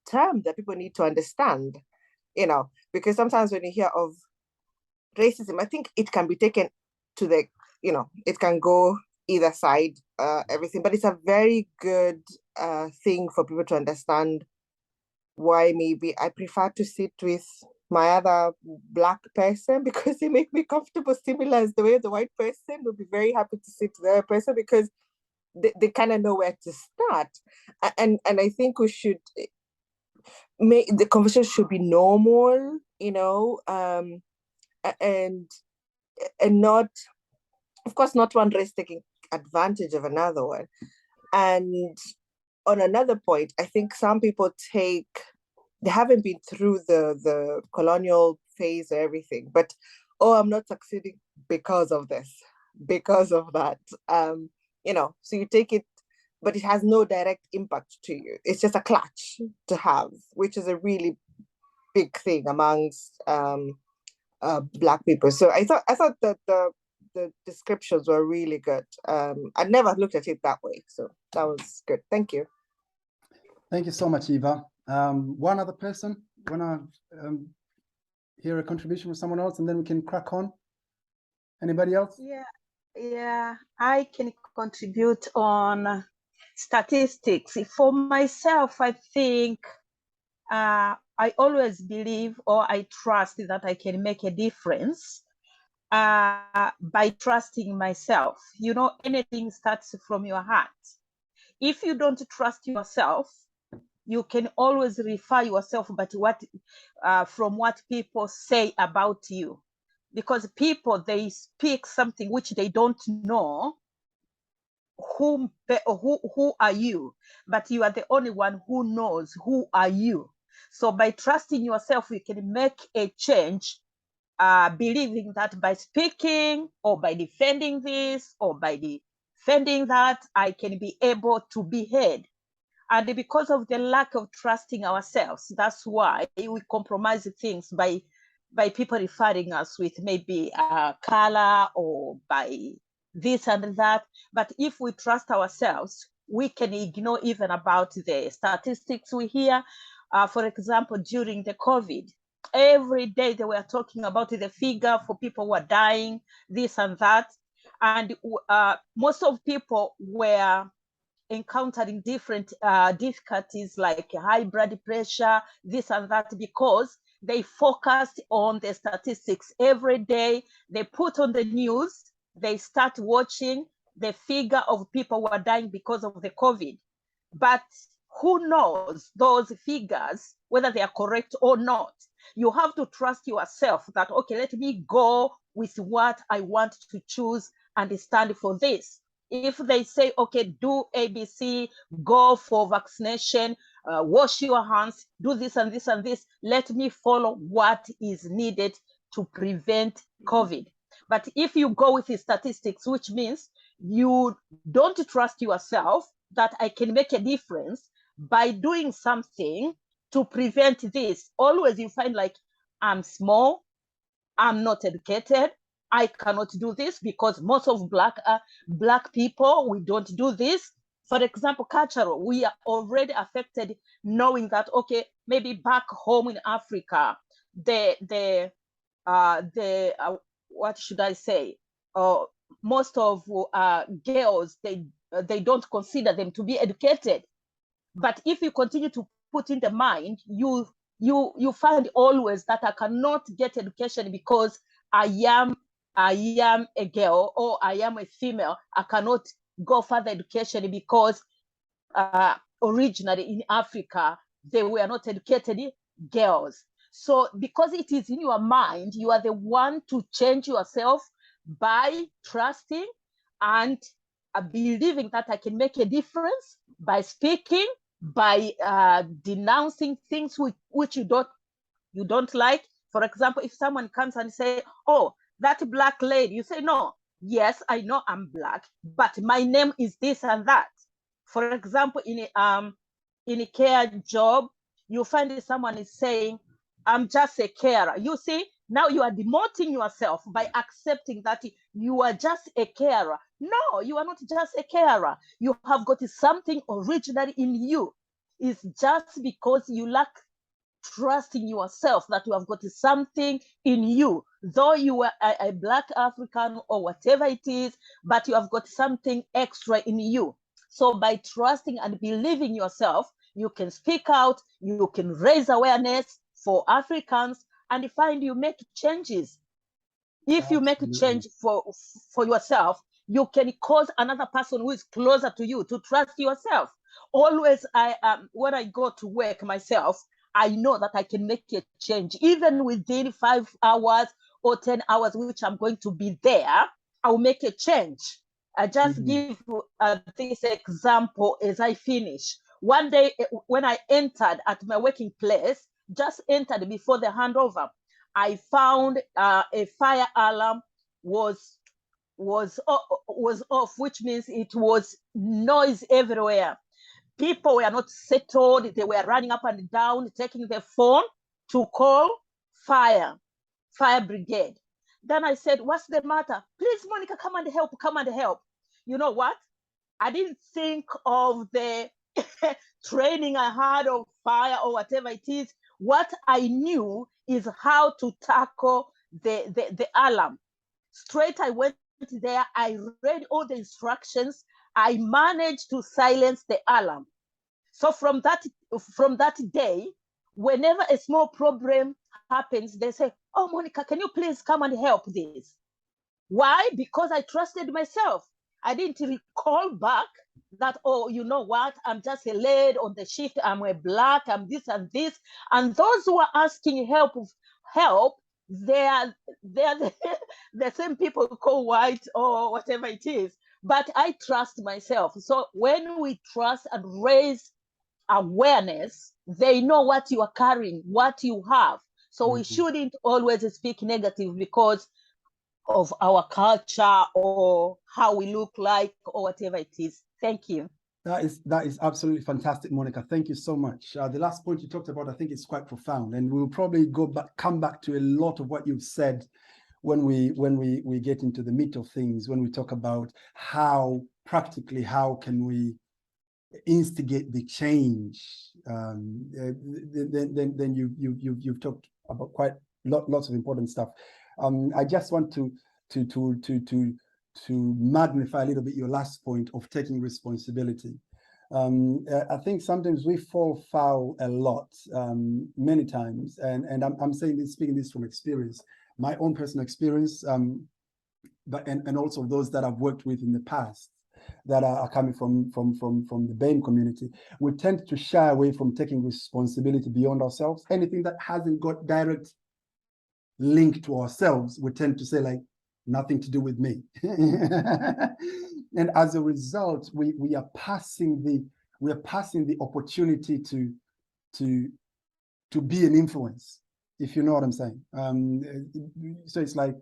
term that people need to understand, because sometimes when you hear of racism, I think it can be taken to the, it can go either side, everything, but it's a very good thing for people to understand why maybe I prefer to sit with my other Black person because they make me comfortable, similar as the way the white person would be very happy to sit with the other person because they kind of know where to start. And I think we should make the conversation should be normal, and not, of course, not one race taking advantage of another one. And on another point, I think some people they haven't been through the colonial phase or everything, but, oh, I'm not succeeding because of this, because of that. So you take it, but it has no direct impact to you. It's just a clutch to have, which is a really big thing amongst Black people. So I thought that the descriptions were really good. I'd never looked at it that way, so that was good. Thank you. Thank you so much, Eva. One other person wanna hear a contribution from someone else, and then we can crack on. Anybody else? Yeah, I can contribute on statistics. For myself, I think I always believe, or I trust, that I can make a difference by trusting myself. Anything starts from your heart. If you don't trust yourself, you can always refer yourself from what people say about you, because people, they speak something which they don't know. Who are you? But you are the only one who knows who are you. So by trusting yourself, you can make a change, believing that by speaking or by defending this or by defending that, I can be able to be heard. And because of the lack of trusting ourselves, that's why we compromise things by people referring us with maybe color or by this and that. But if we trust ourselves, we can ignore even about the statistics we hear. For example, during the COVID, every day they were talking about the figure for people who are dying, this and that. And most of people were encountering different difficulties like high blood pressure, this and that, because they focused on the statistics every day. They put on the news, they start watching the figure of people who are dying because of the COVID. But who knows those figures, whether they are correct or not? You have to trust yourself that, okay, let me go with what I want to choose and stand for this. If they say, okay, do ABC, go for vaccination, wash your hands, do this and this and this, let me follow what is needed to prevent COVID. But if you go with the statistics, which means you don't trust yourself that I can make a difference by doing something to prevent this, always you find like, I'm small, I'm not educated, I cannot do this because most of black people, we don't do this. For example, cultural, we are already affected, knowing that, okay, maybe back home in Africa, what should I say? Most of girls, they don't consider them to be educated. But if you continue to put in the mind, you find always that I cannot get education because I am a girl or I am a female. I cannot go further education because originally in Africa, they were not educated girls. So because it is in your mind, you are the one to change yourself by trusting and believing that I can make a difference by speaking, by denouncing things which you don't like. For example, if someone comes and say, oh, that black lady, you say, no, yes, I know I'm black, but my name is this and that. For example, in a care job, you find someone is saying, I'm just a carer. You see, now you are demoting yourself by accepting that you are just a carer. No, you are not just a carer. You have got something original in you. It's just because you lack trust in yourself that you have got something in you, though you are a Black African or whatever it is, but you have got something extra in you. So by trusting and believing yourself, you can speak out, you can raise awareness for Africans, and find you make changes. If you make a change for yourself, you can cause another person who is closer to you to trust yourself. Always, when I go to work myself, I know that I can make a change, even within 5 hours or 10 hours, which I'm going to be there. I'll make a change. I just give this example as I finish. One day when I entered at my working place, just entered before the handover, I found a fire alarm was off, which means it was noise everywhere. People were not settled. They were running up and down, taking their phone to call fire brigade. Then I said, what's the matter? Please, Monica, come and help, come and help. You know what? I didn't think of the training I had of fire or whatever it is. What I knew is how to tackle the alarm. Straight I went there, I read all the instructions, I managed to silence the alarm. So from that day, whenever a small problem happens, they say, oh, Monica, can you please come and help this? Why? Because I trusted myself. I didn't recall back that, oh, you know what, I'm just a lead on the shift, I'm a Black, I'm this and this. And those who are asking help, they're the same people who call white or whatever it is. But I trust myself. So when we trust and raise awareness, they know what you are carrying, what you have. So we shouldn't always speak negative because of our culture or how we look like or whatever it is. Thank you. That is absolutely fantastic, Monica. Thank you so much. The last point you talked about, I think, is quite profound, and we'll probably come back to a lot of what you've said when we get into the meat of things, when we talk about how practically how can we instigate the change. Then you've talked about quite lots of important stuff. I just want to magnify a little bit your last point of taking responsibility. I think sometimes we fall foul a lot, many times, and I'm saying this, speaking this from experience, my own personal experience, but also those that I've worked with in the past that are coming from the BAME community. We tend to shy away from taking responsibility beyond ourselves. Anything that hasn't got direct link to ourselves, we tend to say like, nothing to do with me. And as a result, we are passing the opportunity to be an influence, if you know what I'm saying. So it's like,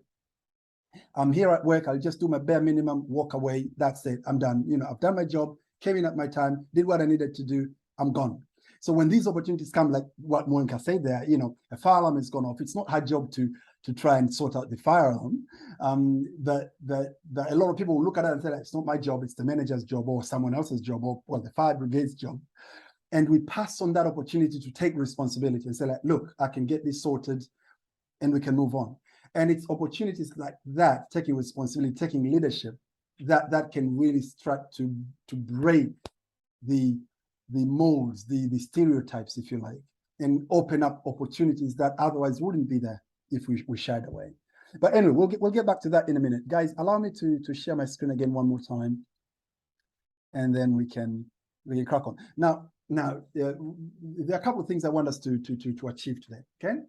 I'm here at work, I'll just do my bare minimum, walk away, that's it, I'm done. You know, I've done my job, came in at my time, did what I needed to do, I'm gone. So when these opportunities come, like what Monica said there, you know, a fire alarm has gone off. It's not her job to try and sort out the fire alarm. But a lot of people will look at it and say, it's not my job, it's the manager's job or someone else's job or the fire brigade's job. And we pass on that opportunity to take responsibility and say, like, look, I can get this sorted and we can move on. And it's opportunities like that, taking responsibility, taking leadership, that can really start to break the molds, the stereotypes, if you like, and open up opportunities that otherwise wouldn't be there if we shied away. But anyway, we'll get back to that in a minute. Guys, allow me to share my screen again one more time, and then we can crack on. Now, there are a couple of things I want us to achieve today, okay?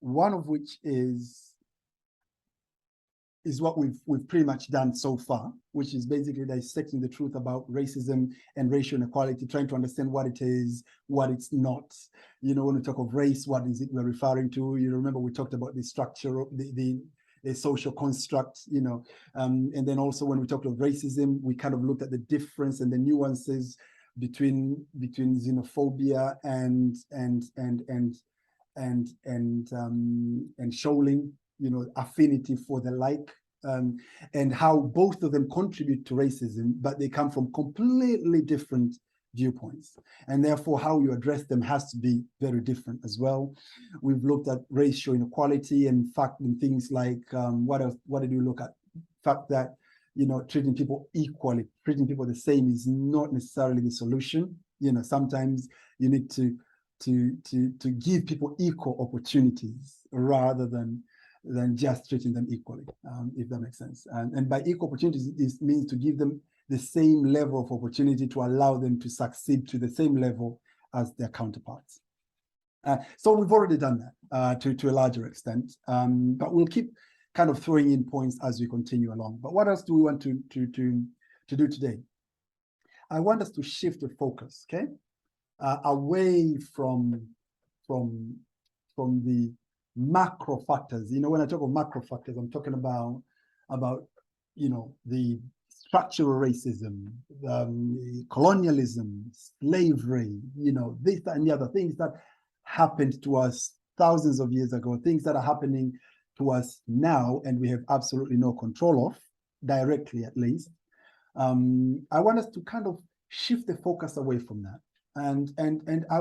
One of which is what we've pretty much done so far, which is basically dissecting the truth about racism and racial inequality, trying to understand what it is, what it's not. You know, when we talk of race, what is it we're referring to? You remember we talked about the structure, the a social construct, you know. And then also when we talked of racism, we kind of looked at the difference and the nuances between xenophobia and showing, you know, affinity for the like, and how both of them contribute to racism, but they come from completely different viewpoints, and therefore how you address them has to be very different as well. We've looked at racial inequality and fact and things like what else? What did we look at? Fact that, you know, treating people equally, treating people the same is not necessarily the solution. You know, sometimes you need to give people equal opportunities rather than just treating them equally, if that makes sense. And by equal opportunities, it means to give them the same level of opportunity to allow them to succeed to the same level as their counterparts. So we've already done that to a larger extent, but we'll keep kind of throwing in points as we continue along. But what else do we want to do today? I want us to shift the focus, okay, away from the macro factors. You know, when I talk of macro factors, I'm talking about you know, the structural racism, colonialism, slavery, you know, this, that, and the other things that happened to us thousands of years ago, things that are happening to us now, and we have absolutely no control of, directly at least. I want us to kind of shift the focus away from that. And I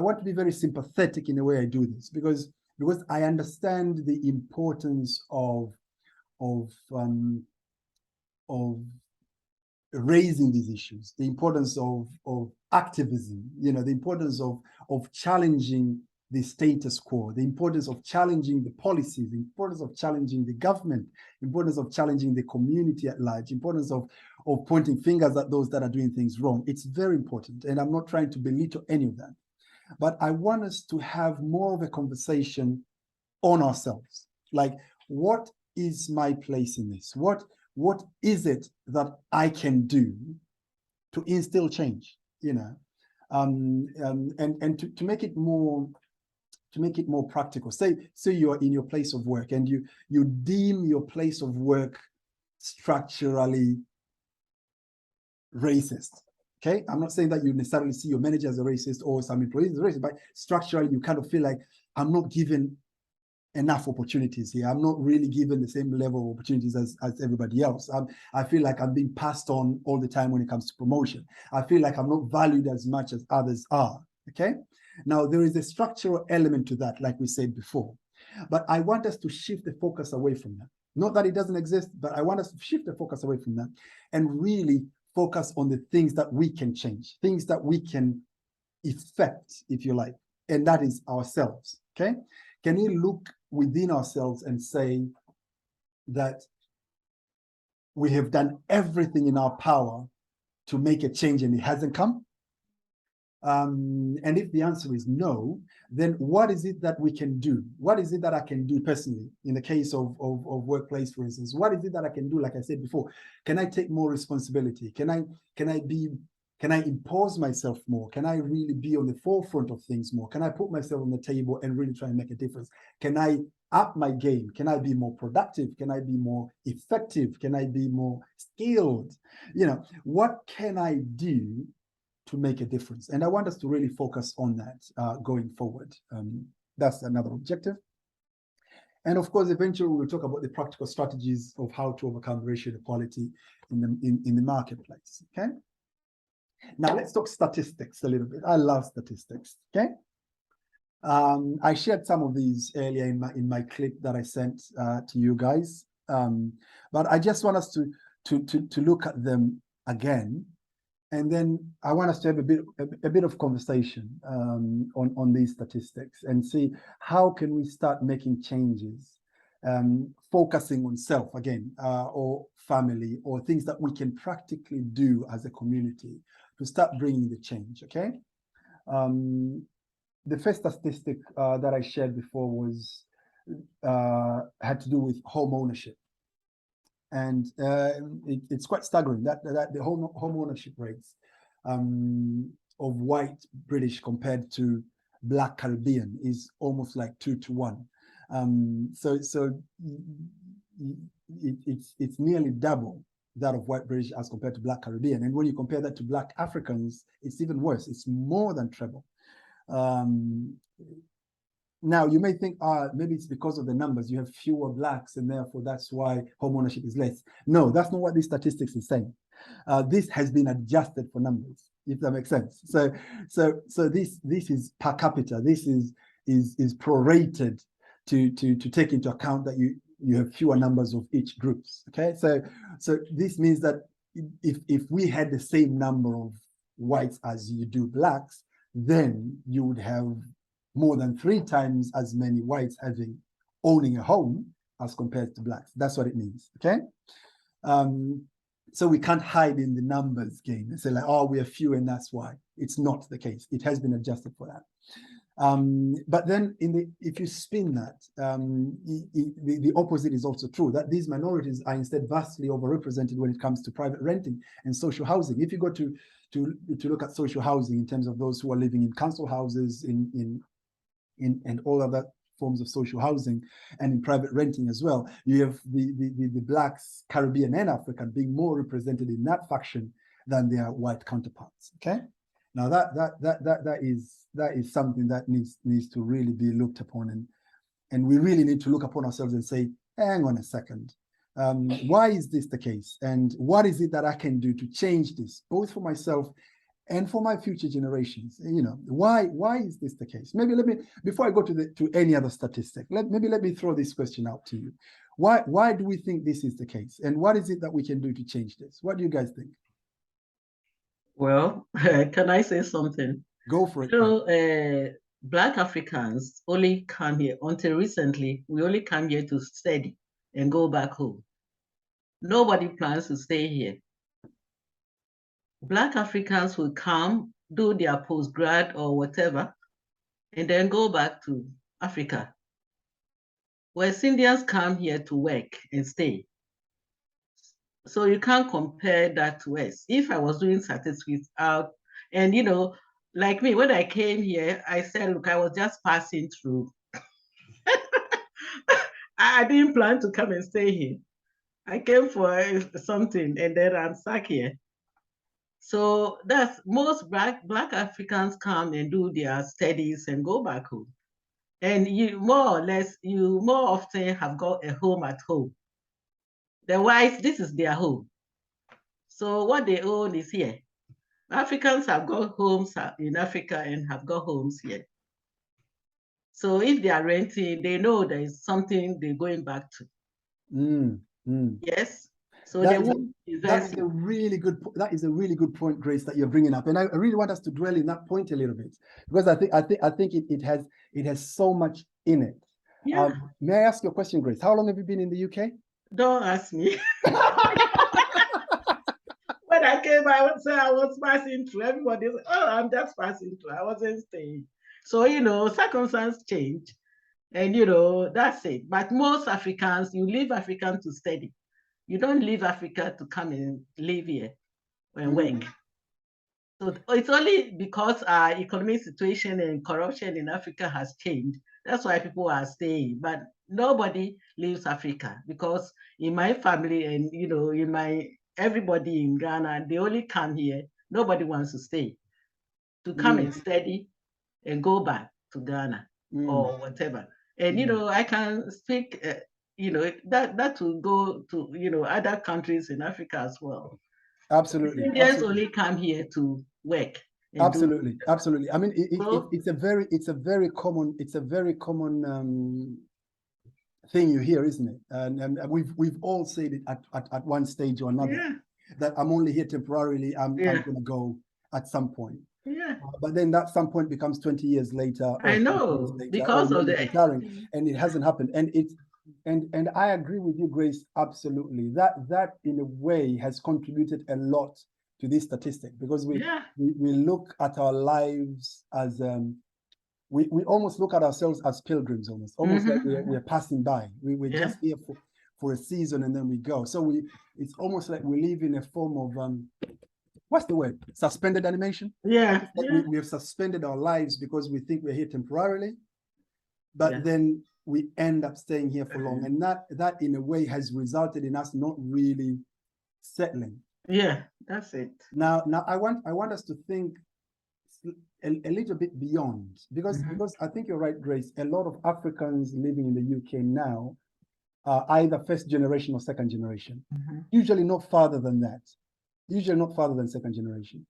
want to be very sympathetic in the way I do this, because I understand the importance of raising these issues, the importance of activism, you know, the importance of challenging the status quo, the importance of challenging the policies, the importance of challenging the government, the importance of challenging the community at large, the importance of pointing fingers at those that are doing things wrong. It's very important, and I'm not trying to belittle any of that. But I want us to have more of a conversation on ourselves. Like, what is my place in this? What is it that I can do to instill change? You know, and to make it more practical. Say you're in your place of work and you deem your place of work structurally racist. Okay, I'm not saying that you necessarily see your manager as a racist or some employees as a racist, but structurally you kind of feel like, I'm not given enough opportunities here. I'm not really given the same level of opportunities as everybody else. I feel like I'm being passed on all the time when it comes to promotion. I feel like I'm not valued as much as others are. Okay. Now, there is a structural element to that, like we said before, but I want us to shift the focus away from that. Not that it doesn't exist, but I want us to shift the focus away from that and really focus on the things that we can change, things that we can effect, if you like, and that is ourselves. Okay. Can we look within ourselves and say that we have done everything in our power to make a change and it hasn't come? And if the answer is no, then what is it that we can do? What is it that I can do personally in the case of workplace, for instance? What is it that I can do? Like I said before, can I take more responsibility? Can I impose myself more? Can I really be on the forefront of things more? Can I put myself on the table and really try and make a difference? Can I up my game? Can I be more productive? Can I be more effective? Can I be more skilled? You know, what can I do to make a difference? And I want us to really focus on that going forward. That's another objective. And of course, eventually we'll talk about the practical strategies of how to overcome racial inequality in the marketplace. Okay. Now let's talk statistics a little bit. I love statistics. Okay. I shared some of these earlier in my clip that I sent to you guys, but I just want us to look at them again. And then I want us to have a bit of conversation on these statistics and see how can we start making changes, focusing on self again, or family, or things that we can practically do as a community to start bringing the change. Okay. The first statistic that I shared before was had to do with home ownership. And it's quite staggering that the home ownership rates of white British compared to Black Caribbean is almost like 2 to 1. It's nearly double that of white British as compared to Black Caribbean. And when you compare that to Black Africans, it's even worse. It's more than treble. Now, you may think, maybe it's because of the numbers. You have fewer Blacks, and therefore that's why home ownership is less. No, that's not what these statistics is saying. This has been adjusted for numbers, if that makes sense. So this is per capita. This is prorated to take into account that you have fewer numbers of each groups. Okay, so this means that if we had the same number of whites as you do Blacks, then you would have more than 3 times as many whites owning a home as compared to Blacks. That's what it means. Okay, so we can't hide in the numbers game and say like, oh, we are few and that's why. It's not the case. It has been adjusted for that. But then if you spin that, the opposite is also true, that these minorities are instead vastly overrepresented when it comes to private renting and social housing. If you go to look at social housing in terms of those who are living in council houses, and all other forms of social housing, and in private renting as well, you have the Blacks, Caribbean and African being more represented in that faction than their white counterparts. Okay, now that is something that needs to really be looked upon, and we really need to look upon ourselves and say, hang on a second, why is this the case, and what is it that I can do to change this, both for myself and for my future generations? You know, why is this the case? Maybe before I go to any other statistic, let me throw this question out to you. Why do we think this is the case, and what is it that we can do to change this? What do you guys think? Well, can I say something? Go for it. So, Black Africans only come here, until recently, we only come here to study and go back home. Nobody plans to stay here. Black Africans will come, do their postgrad or whatever, and then go back to Africa. West Indians come here to work and stay. So you can't compare that to us. If I was doing statistics out, and you know, like me, when I came here, I said, look, I was just passing through. I didn't plan to come and stay here. I came for something, and then I'm stuck here. So that's most Black Africans come and do their studies and go back home. And you more often have got a home at home. The whites, this is their home. So what they own is here. Africans have got homes in Africa and have got homes here. So if they are renting, they know there is something they're going back to. Yes. So that is a really good point, Grace, that you're bringing up, and I really want us to dwell in that point a little bit, because I think it has so much in it. Yeah. May I ask you a question, Grace? How long have you been in the UK? Don't ask me. When I came, I would say I was passing through. Everybody said, oh, I'm just passing through. I wasn't staying. So, you know, circumstances change, and you know, that's it. But most Africans, you leave Africa to study. You don't leave Africa to come and live here and work. So it's only because our economic situation and corruption in Africa has changed. That's why people are staying. But nobody leaves Africa, because in my family and, you know, everybody in Ghana, they only come here. Nobody wants to stay, to come and study and go back to Ghana or whatever. And, you know, I can speak, you know, that will go to, you know, other countries in Africa as well. Absolutely. Indians only come here to work. Absolutely. I mean, it's a very common thing you hear, isn't it? And we've all said it at one stage or another, that I'm only here temporarily. I'm going to go at some point. Yeah. But then that some point becomes 20 years later. I know, because of the retiring, and it hasn't happened. And I agree with you, Grace, absolutely. That in a way has contributed a lot to this statistic, because we look at our lives as we almost look at ourselves as pilgrims, almost like we're passing by. We're just here for a season and then we go. So it's almost like we live in a form of what's the word? Suspended animation? Yeah. We have suspended our lives because we think we're here temporarily. But then we end up staying here for long. And that in a way has resulted in us not really settling. Yeah, that's it. Now I want us to think a little bit beyond, because I think you're right, Grace. A lot of Africans living in the UK now are either first generation or second generation. Usually not farther than that. Usually not farther than second generation.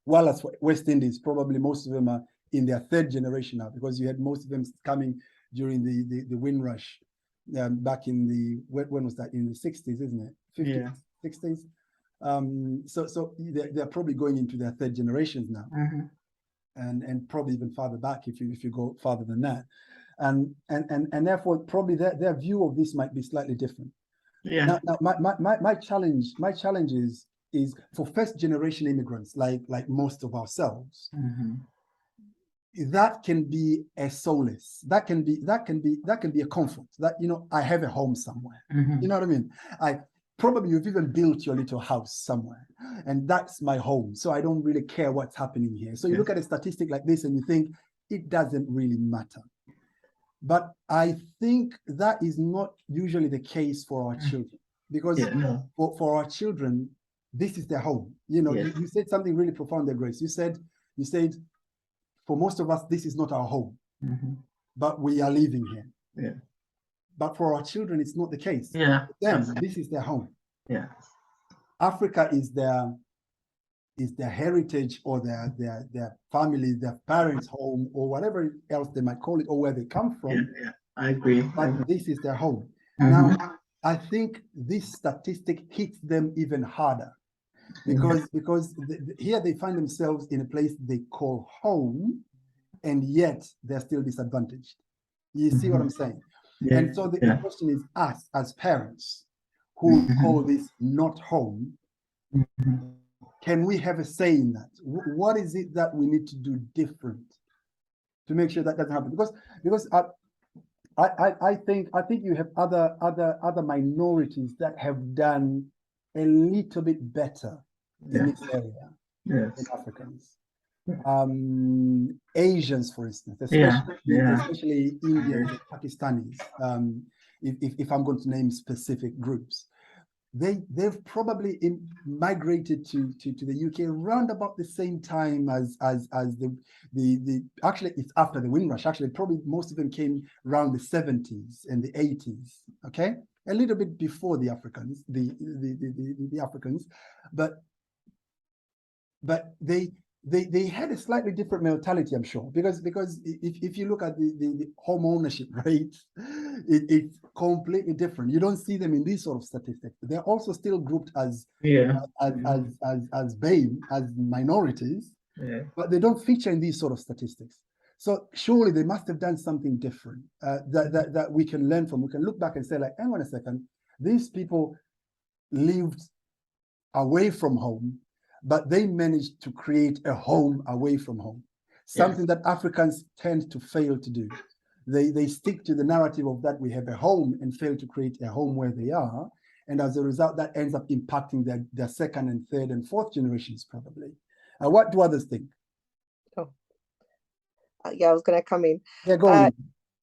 While as for West Indies, probably most of them are in their third generation now, because you had most of them coming during the Windrush back in the, when was that? In the 60s, isn't it? 50s, Yeah. 60s. So they're probably going into their third generations now, and probably even farther back if you go farther than that, and therefore probably their view of this might be slightly different. Yeah. Now my challenge is for first generation immigrants like most of ourselves. That can be a solace. That can be a comfort. That, you know, I have a home somewhere. You know what I mean? Probably you've even built your little house somewhere, and that's my home. So I don't really care what's happening here. So you look at a statistic like this and you think it doesn't really matter. But I think that is not usually the case for our children, because for our children, this is their home. You know, you said something really profound there, Grace. You said for most of us, this is not our home, but we are living here. Yeah. But for our children, it's not the case. Yeah. Them, this is their home. Yeah. Africa is their heritage, or their family, their parents' home, or whatever else they might call it, or where they come from. Yeah. I agree. But this is their home. Now, I think this statistic hits them even harder, because here they find themselves in a place they call home, and yet they're still disadvantaged. You see what I'm saying? Yeah. And so the question is, us as parents who call this not home, can we have a say in that? What is it that we need to do different to make sure that doesn't happen? Because I think you have other minorities that have done a little bit better in this area than Africans. Asians, for instance, especially Indians and Pakistanis. If I'm going to name specific groups, they've probably migrated to the UK around about the same time as the actually it's after the Windrush. Actually, probably most of them came around the 70s and the 80s. Okay, a little bit before the Africans, the Africans, but they had a slightly different mentality, I'm sure, because if you look at the home ownership rate, it's completely different. You don't see them in these sort of statistics. They're also still grouped as minorities, but they don't feature in these sort of statistics. So surely they must have done something different that we can learn from. We can look back and say, like, hang on a second, these people lived away from home, but they managed to create a home away from home, something that Africans tend to fail to do. They stick to the narrative of that we have a home and fail to create a home where they are. And as a result, that ends up impacting their second and third and fourth generations, probably. What do others think? Yeah, I was going to come in. Yeah, go on.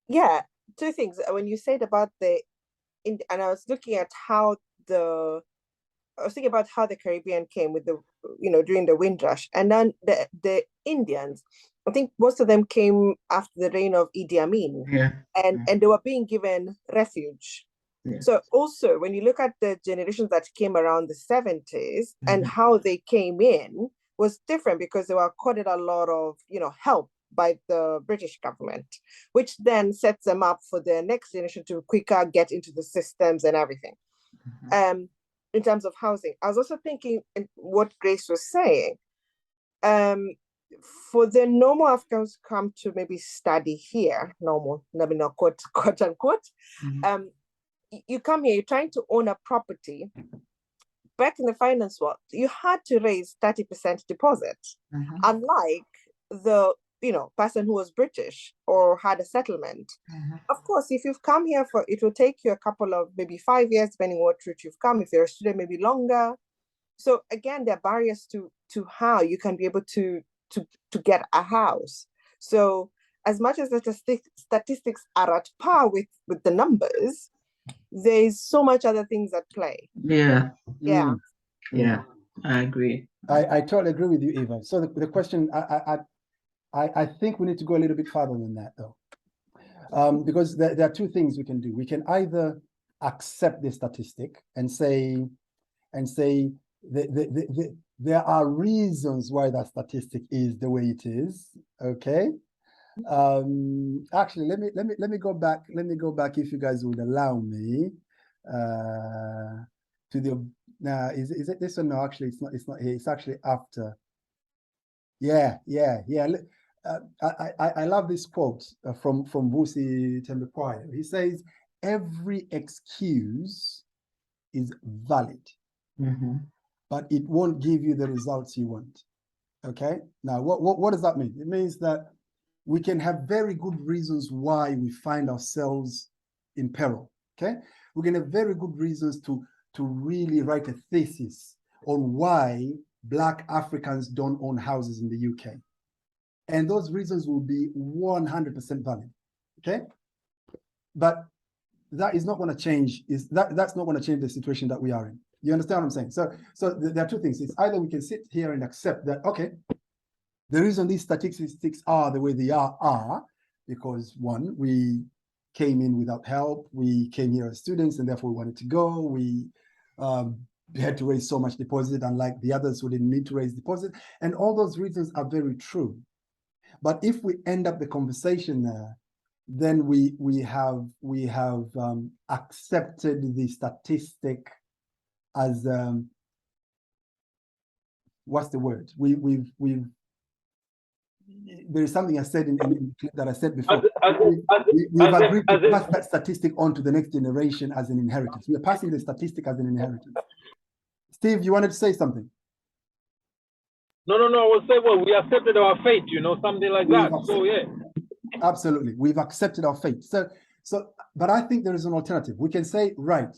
Yeah, two things. When you said about and I was looking at how I was thinking about how the Caribbean came with during the Windrush, and then the Indians, I think most of them came after the reign of Idi Amin, and they were being given refuge. Yeah. So also, when you look at the generations that came around the 70s and how they came in was different, because they were accorded a lot of help by the British government, which then sets them up for their next generation to quicker get into the systems and everything. In terms of housing, I was also thinking what Grace was saying. For the normal Africans come to maybe study here, normal, I mean, quote unquote, you come here, you're trying to own a property. Back in the finance world, you had to raise 30% deposit, unlike the person who was British or had a settlement. Of course, if you've come here it will take you a couple of maybe 5 years, depending on what route you've come. If you're a student, maybe longer. So again, there are barriers to how you can be able to get a house. So as much as the statistics are at par with the numbers, there's so much other things at play. Yeah. Yeah. Yeah, I agree. I totally agree with you, Eva. So the question, I think we need to go a little bit farther than that, though, because there are two things we can do. We can either accept the statistic and say there are reasons why that statistic is the way it is. Okay. Actually, let me go back. Let me go back, if you guys would allow me, to the. Is it this one? No, actually, it's not. It's not here. It's actually after. Yeah. I love this quote from Vusi Tembekwaya. He says, "Every excuse is valid, but it won't give you the results you want." Okay. Now, what does that mean? It means that we can have very good reasons why we find ourselves in peril. Okay. We can have very good reasons to really write a thesis on why Black Africans don't own houses in the UK. And those reasons will be 100% valid. Okay. But that is not going to change. That's not going to change the situation that we are in. You understand what I'm saying? So there are two things. It's either we can sit here and accept that, okay, the reason these statistics are the way they are because, one, we came in without help. We came here as students and therefore we wanted to go. We had to raise so much deposit, unlike the others who didn't need to raise deposit. And all those reasons are very true. But if we end up the conversation there, then we have accepted the statistic as what's the word? We've there is something I said in the clip that I said before. We've agreed to pass that statistic on to the next generation as an inheritance. We are passing the statistic as an inheritance. Steve, you wanted to say something? No. I was saying, well, we accepted our fate, something like that. So yeah. Absolutely, we've accepted our fate. So, but I think there is an alternative. We can say, right,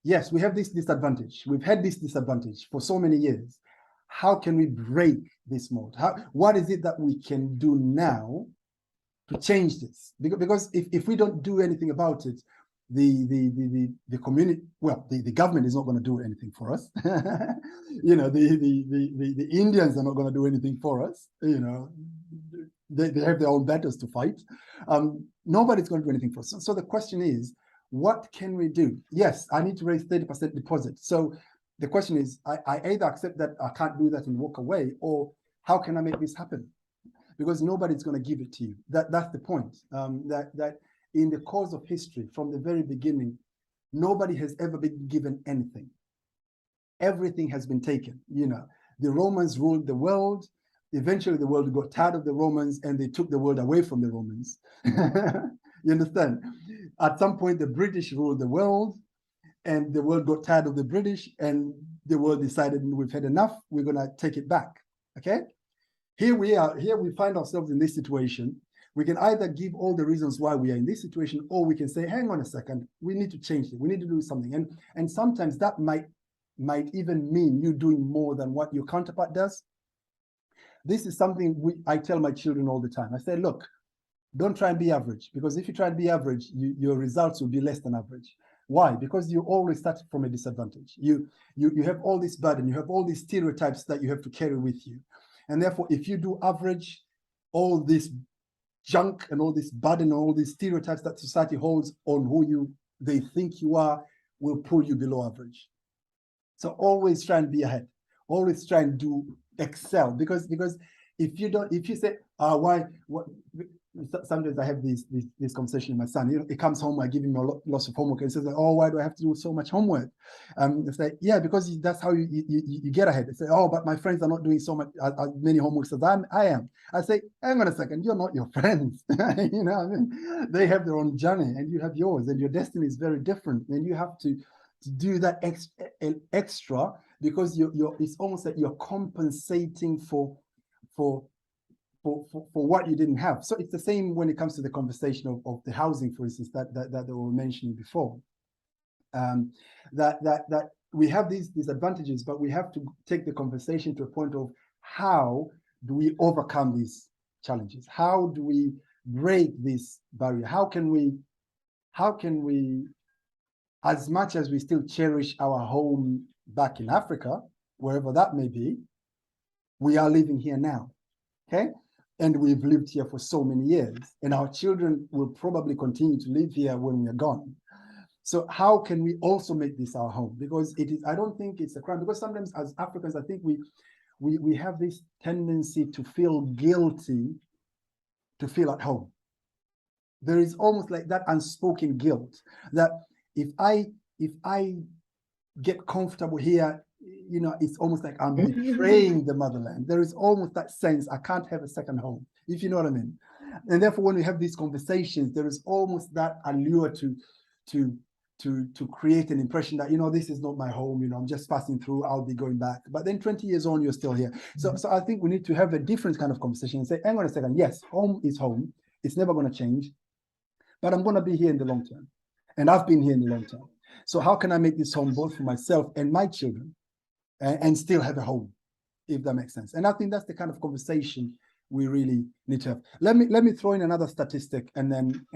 yes, we have this disadvantage. We've had this disadvantage for so many years. How can we break this mode? What is it that we can do now to change this? Because if we don't do anything about it, the community, well, the government is not going to do anything for us. The Indians are not going to do anything for us. They have their own battles to fight. Nobody's going to do anything for us. So the question is, what can we do? Yes, I need to raise 30% deposit. So the question is, I either accept that I can't do that and walk away, or how can I make this happen? Because nobody's going to give it to you. That's the point. That in the course of history, from the very beginning, nobody has ever been given anything. Everything has been taken. The Romans ruled the world. Eventually, the world got tired of the Romans and they took the world away from the Romans. You understand? At some point, the British ruled the world and the world got tired of the British and the world decided we've had enough. We're going to take it back. Okay? Here we are. Here we find ourselves in this situation. We can either give all the reasons why we are in this situation, or we can say, hang on a second, we need to change it. We need to do something. And sometimes that might even mean you doing more than what your counterpart does. This is something I tell my children all the time. I say, look, don't try and be average, because if you try and be average, your results will be less than average. Why? Because you always start from a disadvantage. You have all this burden, you have all these stereotypes that you have to carry with you. And therefore, if you do average, all this junk and all this burden and all these stereotypes that society holds on who they think you are will pull you below average. So always try and be ahead. Always try and excel, because if you say, sometimes I have this conversation with my son. He comes home, I give him lots of homework, and he says, oh, why do I have to do so much homework? It's like, yeah, because that's how you get ahead. They say, oh, but my friends are not doing so much as many homeworks as I am. I say, hang on a second, you're not your friends. They have their own journey and you have yours, and your destiny is very different, and you have to do that extra, because it's almost like you're compensating for what you didn't have. So it's the same when it comes to the conversation of the housing, for instance, that they were mentioning before. That we have these advantages, but we have to take the conversation to a point of how do we overcome these challenges? How do we break this barrier? How can we, as much as we still cherish our home back in Africa, wherever that may be, we are living here now, okay? And we've lived here for so many years, and our children will probably continue to live here when we are gone. So how can we also make this our home? Because it is, I don't think it's a crime, because sometimes as Africans, I think we have this tendency to feel guilty to feel at home. There is almost like that unspoken guilt that if I get comfortable here, you know, it's almost like I'm betraying the motherland. There is almost that sense I can't have a second home, if you know what I mean. And therefore, when we have these conversations, there is almost that allure to create an impression that, you know, this is not my home, you know, I'm just passing through, I'll be going back. But then 20 years on, you're still here. So I think we need to have a different kind of conversation and say, hang on a second, yes, home is home. It's never going to change, but I'm going to be here in the long term. And I've been here in the long term. So how can I make this home both for myself and my children and still have a home, if that makes sense? And I think that's the kind of conversation we really need to have. Let me throw in another statistic, and then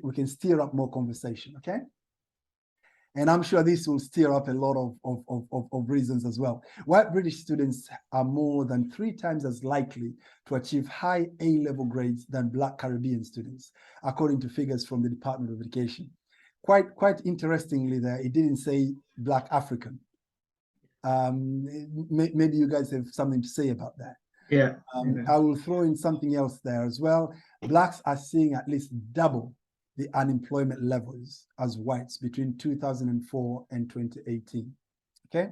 we can stir up more conversation, okay? And I'm sure this will stir up a lot of reasons as well. White British students are more than 3 times as likely to achieve high A-level grades than Black Caribbean students, according to figures from the Department of Education. Quite interestingly there, it didn't say Black African. Maybe you guys have something to say about that. Yeah. I will throw in something else there as well. Blacks are seeing at least double the unemployment levels as whites between 2004 and 2018. Okay?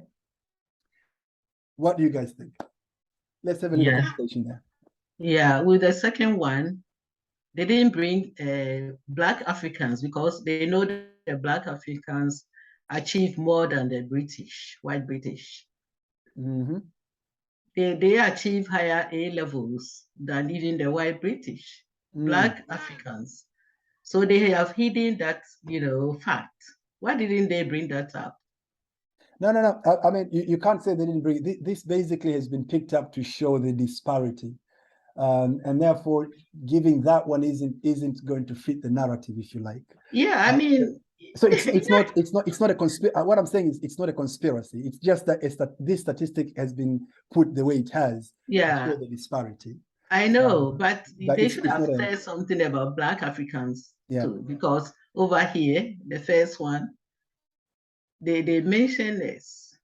What do you guys think? Let's have a little conversation there. Yeah, with the second one, they didn't bring Black Africans because they know that the Black Africans achieve more than the British, white British. Mm-hmm. They achieve higher A levels than even the white British, Black Africans. So they have hidden that, you know, fact. Why didn't they bring that up? No. I mean, you can't say they didn't bring it. This basically has been picked up to show the disparity. And therefore, giving that one isn't going to fit the narrative, if you like. Yeah, I mean, so it's not a conspiracy. What I'm saying is it's not a conspiracy. It's just that this statistic has been put the way it has. Yeah, to show the disparity. I know, but they should have said something about Black Africans too, because over here, the first one, they mentioned this.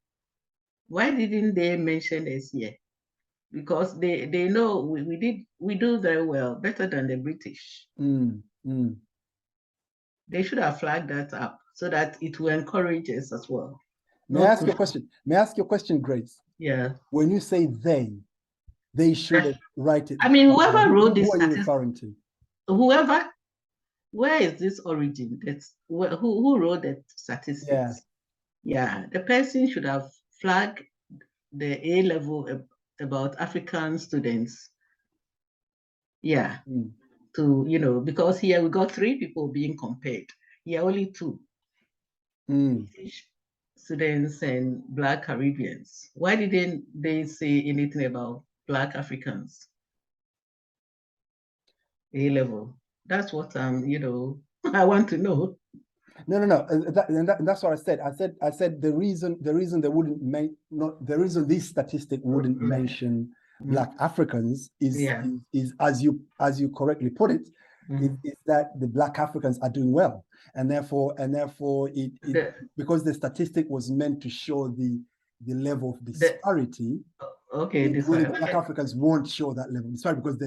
Why didn't they mention this here? Because they know we do very well, better than the British. They should have flagged that up so that it will encourage us as well. May I ask you a question? May I ask you a question, Grace? Yeah. When you say they should write it. I mean, whoever wrote this, who are you referring to? Whoever, where is this origin? That's who wrote the statistics? Yeah, the person should have flagged the A level about African students. Yeah, to, you know, because here we got 3 people being compared. Here only 2. British students and Black Caribbeans. Why didn't they say anything about Black Africans? A level. That's what you know, I want to know. No. That's what I said. I said the reason they wouldn't the reason this statistic wouldn't mention Black Africans is as you correctly put it, is that the Black Africans are doing well, and therefore because the statistic was meant to show the level of disparity. Black Africans won't show that level of disparity because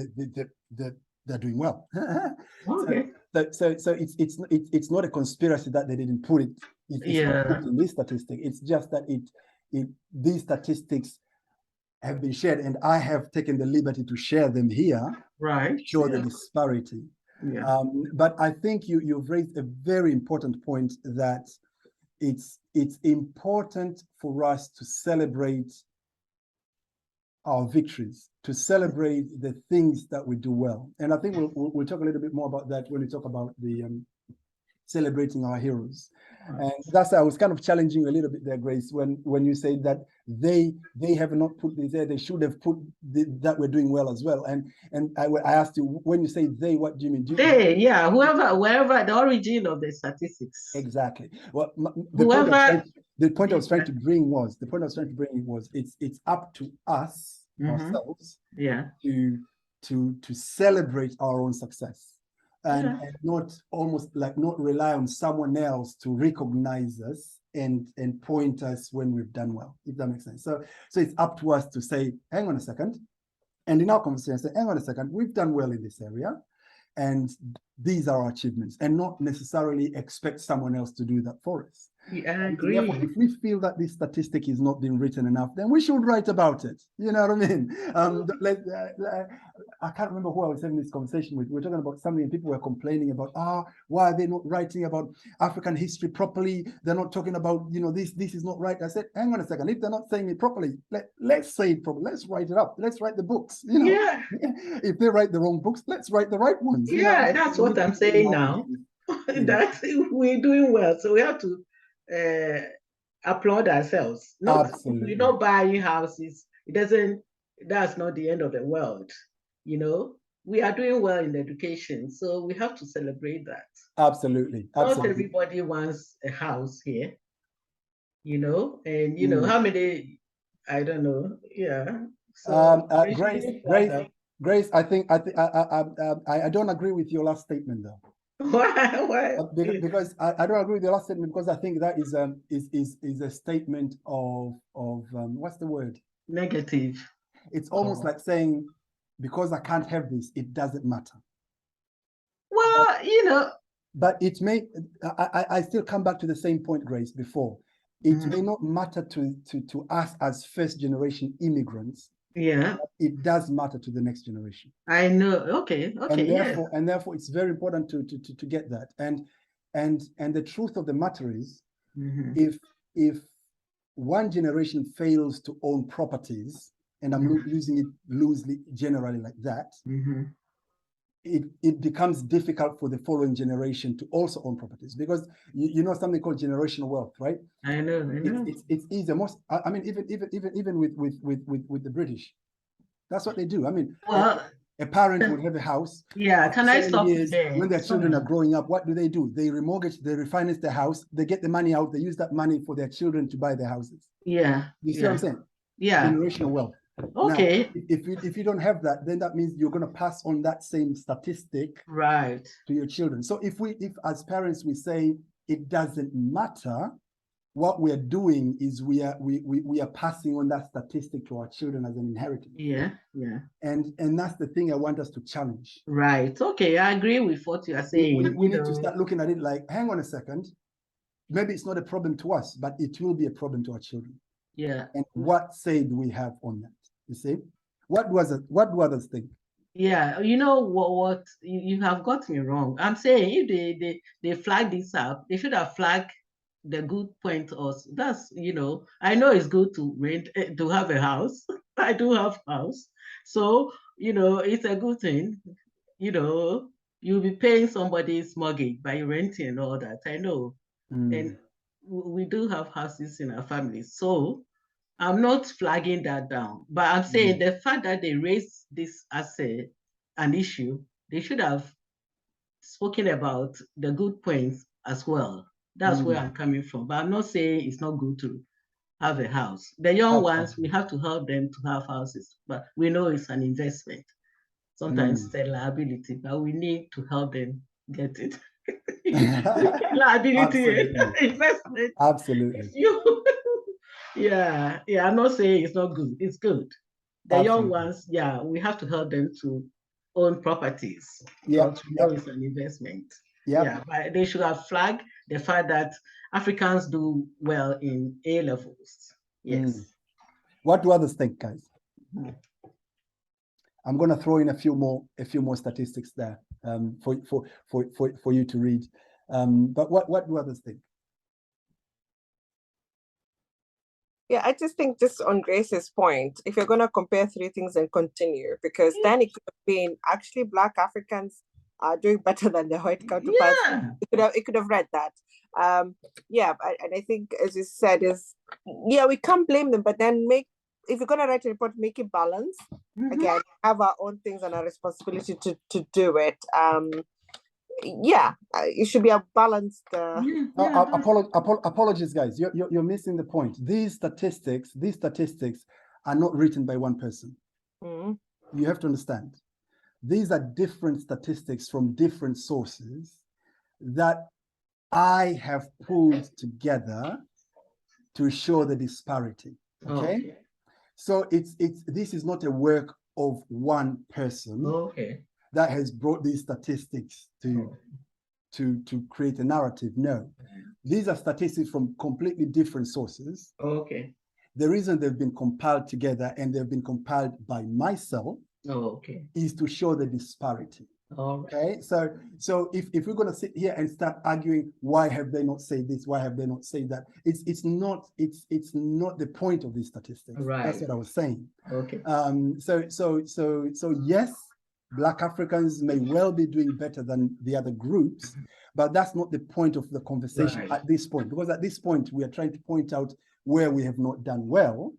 they're doing well. So it's not a conspiracy that they didn't put it. It's not put in this statistic. It's just that these statistics have been shared, and I have taken the liberty to share them here. Right. To show the disparity. Yeah. But I think you've raised a very important point that it's important for us to celebrate our victories, to celebrate the things that we do well. And I think we'll talk a little bit more about that when we talk about the celebrating our heroes. And that's why I was kind of challenging you a little bit there, Grace, when you say that they have not put this there, they should have put that we're doing well as well. And I asked you, when you say they, what do you mean? Yeah, wherever the origin of the statistics. Exactly. Well, the point I was trying to bring was it's up to us ourselves, to celebrate our own success. And not rely on someone else to recognize us and point us when we've done well, if that makes sense. So it's up to us to say, hang on a second, and in our conversation, say, hang on a second, we've done well in this area, and these are our achievements, and not necessarily expect someone else to do that for us. Yeah, I agree. Therefore, if we feel that this statistic is not being written enough, then we should write about it. You know what I mean? I can't remember who I was having this conversation with. We were talking about something and people were complaining about, why are they not writing about African history properly? They're not talking about, this is not right. I said, hang on a second. If they're not saying it properly, let's say it properly. Let's write it up. Let's write the books. Yeah. If they write the wrong books, let's write the right ones. Yeah, that's what I'm saying now. That we're doing well. So we have to applaud ourselves. Absolutely. We're not buying houses. That's not the end of the world. We are doing well in education, so we have to celebrate that. Absolutely. Not everybody wants a house here, and how many, I don't know. Yeah. So Grace, I don't agree with your last statement though. Why? Because I don't agree with your last statement, because I think that is a statement of what's the word? Negative. It's almost like saying, because I can't have this, it doesn't matter. Well, but it may. I still come back to the same point, Grace, before. It may not matter to us as first generation immigrants. Yeah, it does matter to the next generation. I know. Okay. And therefore it's very important to get that. And the truth of the matter is, if one generation fails to own properties, and I'm using it loosely, generally like that, it becomes difficult for the following generation to also own properties, because you know something called generational wealth, right? I know. It's easier. I mean, even with the British, that's what they do. I mean, a parent would have a house. Yeah, can I stop you there? When their children are growing up, what do? They remortgage, they refinance their house, they get the money out, they use that money for their children to buy their houses. Yeah. You see what I'm saying? Yeah. Generational wealth. Okay. Now, if you don't have that, then that means you're going to pass on that same statistic to your children. So if as parents we say it doesn't matter, what we're doing is we are passing on that statistic to our children as an inheritance. Yeah. And that's the thing I want us to challenge. Right. Okay, I agree with what you are saying. We need to start looking at it like, hang on a second, maybe it's not a problem to us, but it will be a problem to our children. Yeah. And what say do we have on that? You see, what do others think? Yeah, you know what you have got me wrong. I'm saying if they flag this up, they should have flagged the good point also. That's, I know it's good to rent, to have a house. I do have a house, so it's a good thing. You'll be paying somebody's mortgage by renting and all that. I know, and we do have houses in our family, so I'm not flagging that down, but I'm saying the fact that they raised this as an issue, they should have spoken about the good points as well. That's where I'm coming from. But I'm not saying it's not good to have a house. The young ones, we have to help them to have houses, but we know it's an investment. Sometimes it's a liability, but we need to help them get it. Liability, investment. Absolutely. Yeah, I'm not saying it's not good. It's good. The young ones, we have to help them to own properties. Yeah, it's an investment. Yep. Yeah, but they should have flagged the fact that Africans do well in A levels. Yes. What do others think, guys? I'm going to throw in a few more statistics there for you to read. But what do others think? Yeah, I just think, just on Grace's point, if you're going to compare three things and continue, because then it could have been actually Black Africans are doing better than their white counterparts. Yeah. It could have read that. Yeah, and I think, as you said, we can't blame them, but then if you're gonna write a report, make it balanced. Again, have our own things and our responsibility to do it. It should be a balanced. Apologies, guys. You're missing the point. These statistics are not written by one person. You have to understand. These are different statistics from different sources that I have pulled together to show the disparity. Okay. So this is not a work of one person that has brought these statistics to create a narrative. No, these are statistics from completely different sources. The reason they've been compiled together, and they've been compiled by myself, is to show the disparity. Okay, so if we're going to sit here and start arguing, why have they not said this, why have they not said that, it's not the point of these statistics. That's what I was saying. So yes, Black Africans may well be doing better than the other groups, but that's not the point of the conversation at this point, because at this point we are trying to point out where we have not done well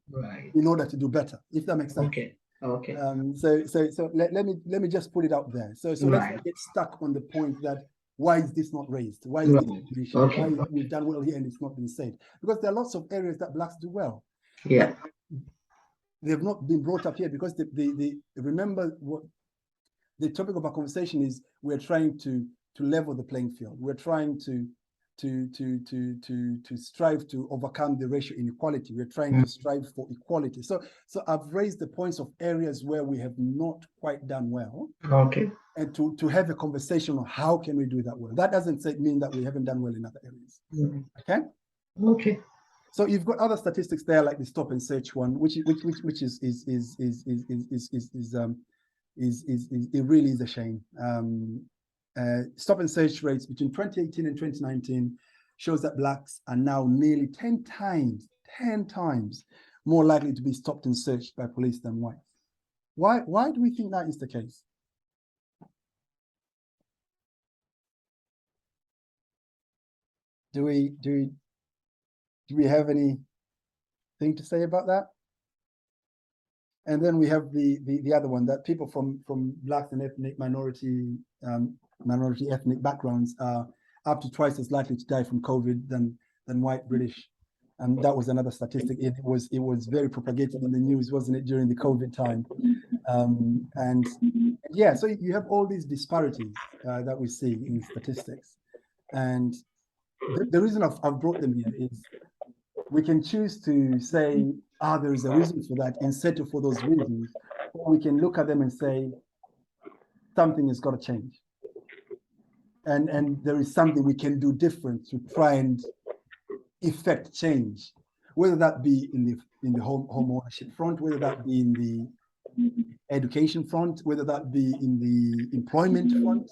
in order to do better, if that makes sense. So let me just put it out there. So let's not get stuck on the point that why is this not raised? Why is this not mentioned? Why is we've done well here and it's not been said? Because there are lots of areas that Blacks do well. Yeah. They've not been brought up here because they remember what the topic of our conversation is. We're trying to level the playing field. We're trying to strive to overcome the racial inequality. We're trying to strive for equality. So I've raised the points of areas where we have not quite done well. And to have a conversation on how can we do that well. That doesn't mean that we haven't done well in other areas. Okay. So you've got other statistics there, like the stop and search one, which it really is a shame. Stop and search rates between 2018 and 2019 shows that Blacks are now nearly 10 times more likely to be stopped and searched by police than whites. Why do we think that is the case? Do we have anything to say about that? And then we have the other one, that people from Black and ethnic minority ethnic backgrounds are up to twice as likely to die from COVID than white British. And that was another statistic. It was very propagated in the news, wasn't it, during the COVID time? And yeah, so you have all these disparities that we see in statistics. And the reason I've brought them here is we can choose to say, there is a reason for that, and settle for those reasons. Or we can look at them and say, something has got to change. And there is something we can do different to try and effect change, whether that be in the home ownership front, whether that be in the education front, whether that be in the employment front.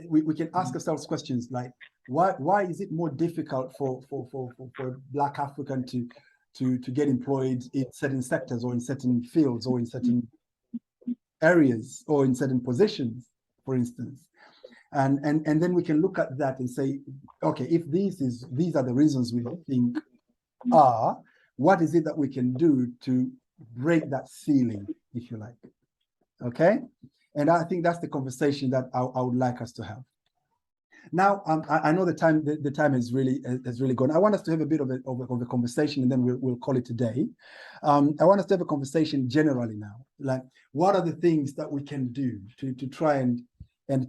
We can ask ourselves questions like, why is it more difficult for Black African to get employed in certain sectors or in certain fields or in certain areas or in certain positions, for instance? And then we can look at that and say, okay, if these are the reasons we think are, what is it that we can do to break that ceiling, if you like? Okay, and I think that's the conversation that I would like us to have. Now, I know the time has really gone. I want us to have a bit of a conversation, and then we'll call it a day. I want us to have a conversation generally now, like what are the things that we can do to try and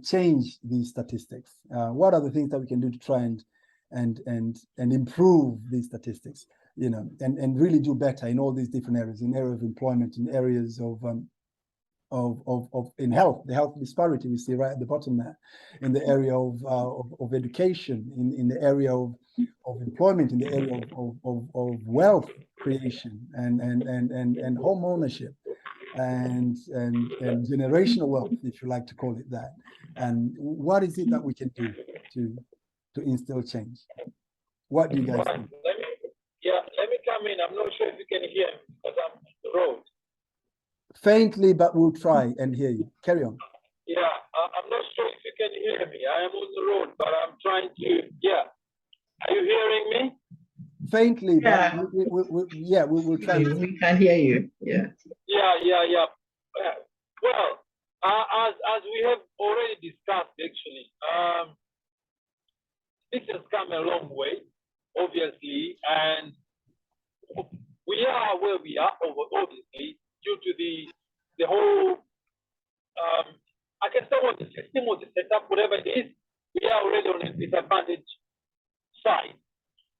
change these statistics? What are the things that we can do to try and improve these statistics? And really do better in all these different areas, in area of employment, in areas of in health, the health disparity we see right at the bottom there, in the area of education, in the area of employment, in the area of wealth creation and home ownership and generational wealth, if you like to call it that. And what is it that we can do to instill change? What do you guys think? Let me come in. I'm not sure if you can hear me because I'm on the road. Faintly, but we'll try and hear you. Carry on. Yeah. hear me. I am on the road, but I'm trying to, yeah. Are you hearing me? Faintly, Yeah. but we'll try. We can hear you. Yeah. Yeah. Well, as we have already discussed, actually, this has come a long way, obviously, and we are where we are, obviously, due to the whole, I can say what the system or the setup, whatever it is, we are already on a disadvantage side.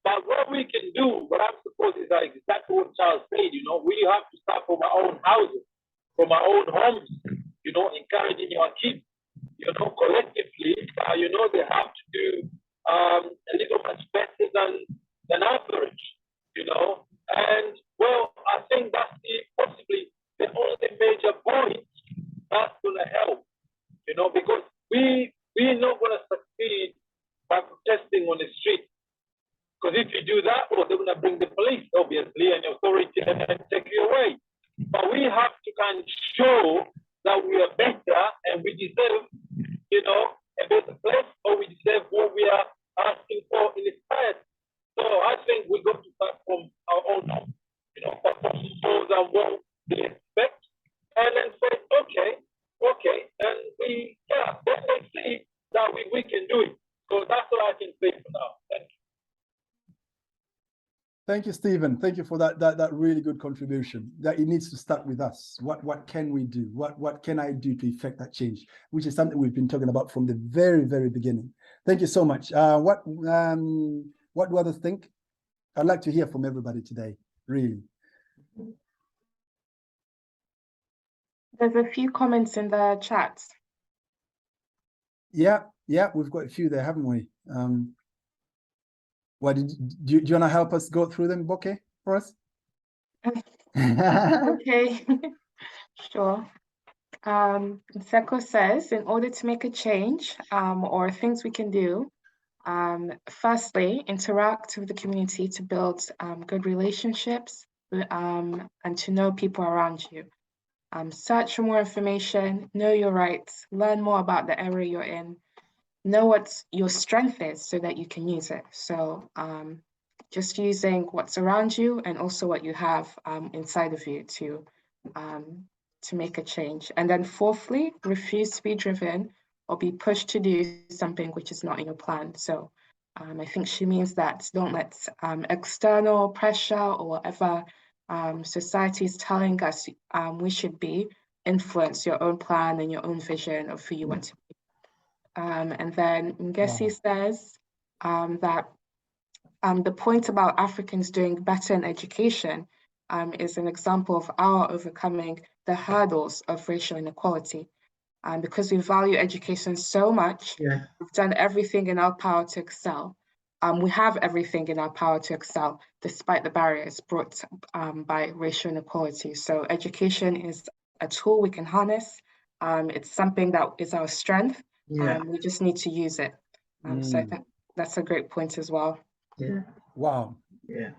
But what we can do, what I'm supposed is like exactly what Charles said, you know, we have to start from our own houses, from our own homes, you know, encouraging our kids, you know, collectively, you know, they have to do a little much better than average, you know. And well, I think that's possibly the only major point that's gonna help, you know, because we're not gonna succeed by protesting on the street. Because if you do that, well, they're gonna bring the police, obviously, and the authority and take you away. But we have to kind of show that we are better and we deserve, you know, a better place, or we deserve what we are asking for in society. So I think we got to start from our own home, you know, perform more than what we expect, and then say, okay, and we, let's see that we can do it. So that's all I can say for now. Thank you. Thank you, Stephen. Thank you for that really good contribution. That it needs to start with us. What can we do? What can I do to effect that change? Which is something we've been talking about from the very, very beginning. Thank you so much. What do others think? I'd like to hear from everybody today, really. There's a few comments in the chat. Yeah, we've got a few there, haven't we? What do you want to help us go through them, Boke, for us? Okay, sure. Seko says, in order to make a change, or things we can do, firstly, interact with the community to build good relationships, and to know people around you. Search for more information, know your rights, learn more about the area you're in, know what your strength is so that you can use it. So just using what's around you and also what you have inside of you to make a change. And then fourthly, refuse to be driven or be pushed to do something which is not in your plan. So I think she means that don't let external pressure or whatever society is telling us we should be influence your own plan and your own vision of who you want to be. And then Ngesi says that the point about Africans doing better in education is an example of our overcoming the hurdles of racial inequality. Because we value education so much, we've done everything in our power to excel. We have everything in our power to excel, despite the barriers brought by racial inequality. So education is a tool we can harness. It's something that is our strength. We just need to use it. So I think that's a great point as well. Yeah. Wow. Yeah.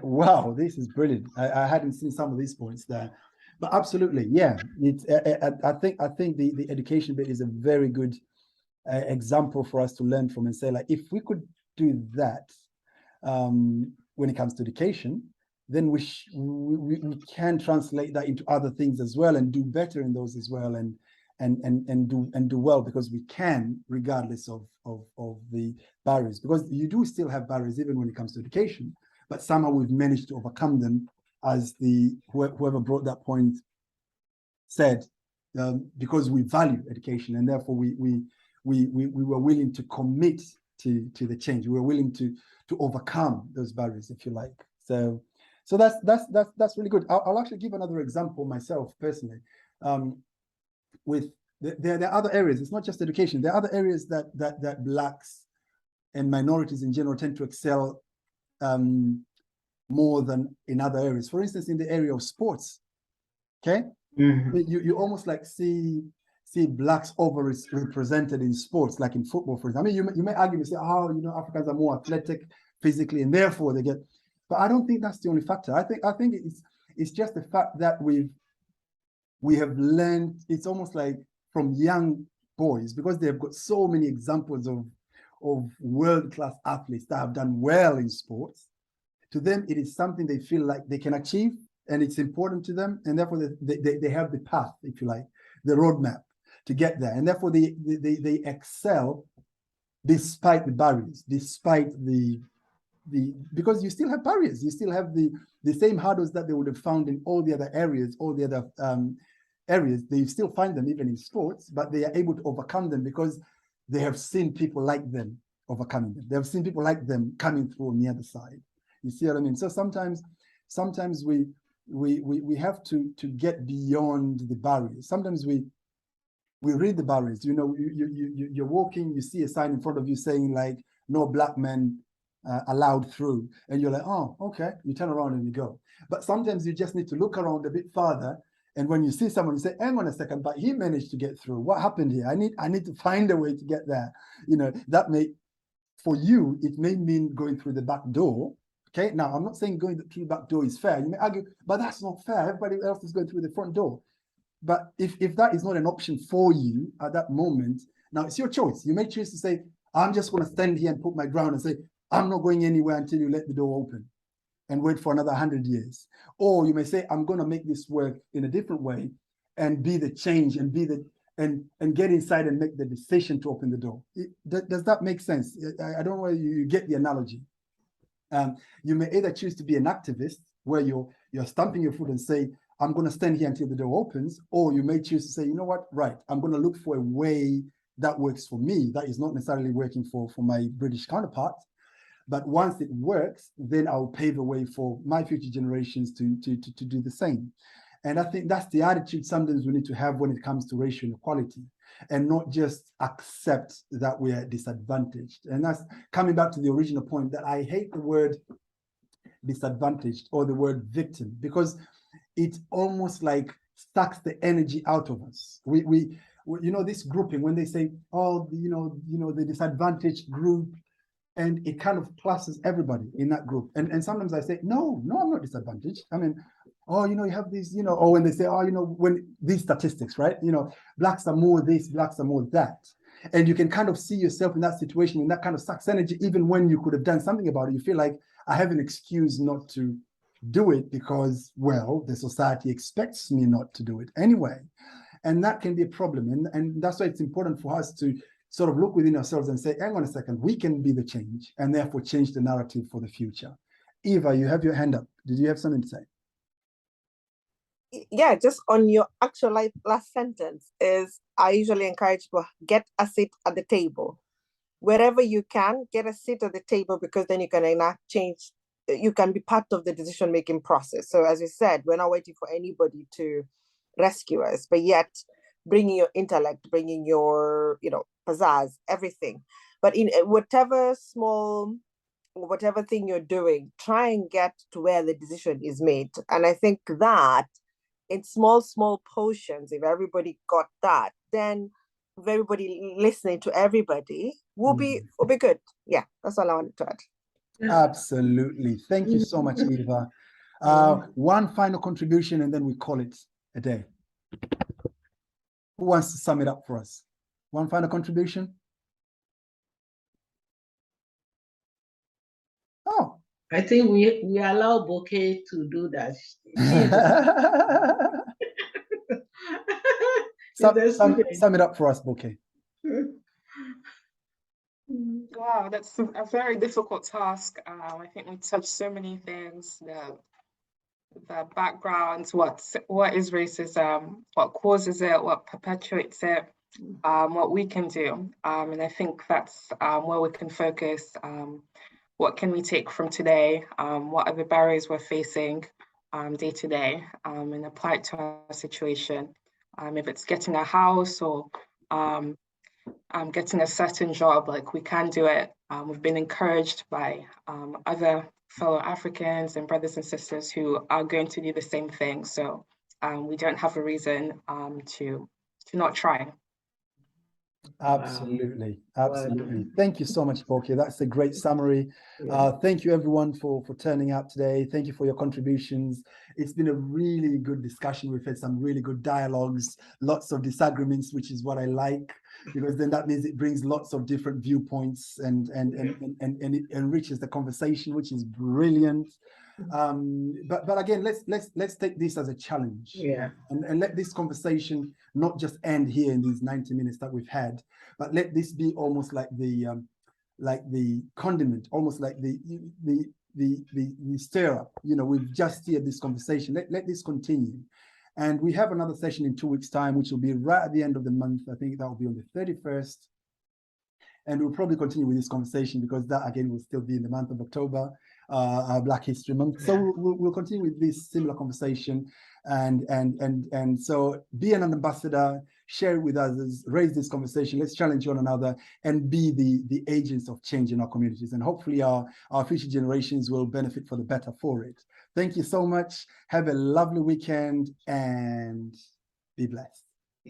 Wow, this is brilliant. I hadn't seen some of these points there. But absolutely, yeah. It's I think the education bit is a very good example for us to learn from and say, like, if we could do that when it comes to education, then we can translate that into other things as well and do better in those as well and do well, because we can, regardless of the barriers, because you do still have barriers even when it comes to education, but somehow we've managed to overcome them, as whoever brought that point said, because we value education, and therefore we were willing to commit to the change. We were willing to overcome those barriers, if you like. So that's really good. I'll actually give another example myself personally. With there are other areas. It's not just education. There are other areas that Blacks and minorities in general tend to excel more than in other areas. For instance, in the area of sports, okay, you almost like see Blacks overrepresented in sports, like in football, for example. I mean, you may argue and say, oh, Africans are more athletic physically, and therefore they get. But I don't think that's the only factor. I think it's just the fact that we have learned. It's almost like from young boys, because they've got so many examples of world-class athletes that have done well in sports, to them, it is something they feel like they can achieve, and it's important to them, and therefore they have the path, if you like, the roadmap to get there, and therefore they excel despite the barriers, despite because you still have barriers, you still have the same hurdles that they would have found in all the other areas, areas, they still find them even in sports, but they are able to overcome them because they have seen people like them overcoming them. They have seen people like them coming through on the other side. You see what I mean? So sometimes we have to get beyond the barriers. Sometimes we read the barriers. You know, you're walking, you see a sign in front of you saying like, no black men allowed through, and you're like, oh, okay. You turn around and you go. But sometimes you just need to look around a bit farther. And when you see someone, you say, hang on a second, but he managed to get through. What happened here? I need to find a way to get there. You know, for you, it may mean going through the back door. Okay, now I'm not saying going through the back door is fair. You may argue, but that's not fair. Everybody else is going through the front door. But if that is not an option for you at that moment, now it's your choice. You may choose to say, I'm just going to stand here and put my ground and say, I'm not going anywhere until you let the door open, and wait for another 100 years. Or you may say, I'm going to make this work in a different way and be the change and and get inside and make the decision to open the door. Does that make sense? I don't know whether you get the analogy. You may either choose to be an activist where you're stamping your foot and say, I'm going to stand here until the door opens, or you may choose to say, you know what, right, I'm going to look for a way that works for me, that is not necessarily working for my British counterpart. But once it works, then I'll pave the way for my future generations to do the same. And I think that's the attitude sometimes we need to have when it comes to racial inequality, and not just accept that we are disadvantaged. And that's coming back to the original point that I hate the word disadvantaged or the word victim, because it almost like sucks the energy out of us. We you know, this grouping, when they say, oh, you know, the disadvantaged group, and it kind of classes everybody in that group. And sometimes I say, no, I'm not disadvantaged. I mean, oh, you know, you have these, you know, or when they say, oh, you know, when these statistics, right? You know, blacks are more this, blacks are more that. And you can kind of see yourself in that situation, and that kind of sucks energy, even when you could have done something about it. You feel like I have an excuse not to do it because, well, the society expects me not to do it anyway. And that can be a problem. And that's why it's important for us to sort of look within ourselves and say, hang on a second, we can be the change, and therefore change the narrative for the future. Eva, you have your hand up. Did you have something to say? Yeah, just on your actual last sentence is, I usually encourage people, get a seat at the table. Wherever you can, get a seat at the table, because then you can enact change. You can be part of the decision-making process. So as you said, we're not waiting for anybody to rescue us, but yet bringing your intellect, bringing your, you know, pizzazz, everything. But in whatever small, whatever thing you're doing, try and get to where the decision is made. And I think that in small portions, if everybody got that, then everybody listening to everybody will be good. Yeah, that's all I wanted to add. Absolutely. Thank you so much, Eva. One final contribution, and then we call it a day. Who wants to sum it up for us? One final contribution? Oh. I think we allow Bouquet to do that. Sum it up for us, Bouquet. Wow, that's a very difficult task. I think we touched so many things, the backgrounds, what is racism, what causes it, what perpetuates it, what we can do. And I think that's where we can focus. What can we take from today? What are the barriers we're facing day to day, and apply it to our situation? If it's getting a house or getting a certain job, like, we can do it. We've been encouraged by other fellow Africans and brothers and sisters who are going to do the same thing. So we don't have a reason to not try. Absolutely, Wow. absolutely. Thank you so much, Poki. That's a great summary. Yeah. Thank you everyone for turning up today. Thank you for your contributions. It's been a really good discussion. We've had some really good dialogues, lots of disagreements, which is what I like, because then that means it brings lots of different viewpoints and it enriches the conversation, which is brilliant. But again, let's take this as a challenge. Yeah. And let this conversation not just end here in these 90 minutes that we've had, but let this be almost like the condiment, almost like the stir up. You know, we've just steered this conversation. Let this continue. And we have another session in 2 weeks' time, which will be right at the end of the month. I think that will be on the 31st. And we'll probably continue with this conversation because that again will still be in the month of October, Black History Month. So we'll continue with this similar conversation, and so be an ambassador, share it with others, raise this conversation. Let's challenge one another and be the agents of change in our communities. And hopefully our future generations will benefit for the better for it. Thank you so much. Have a lovely weekend and be blessed.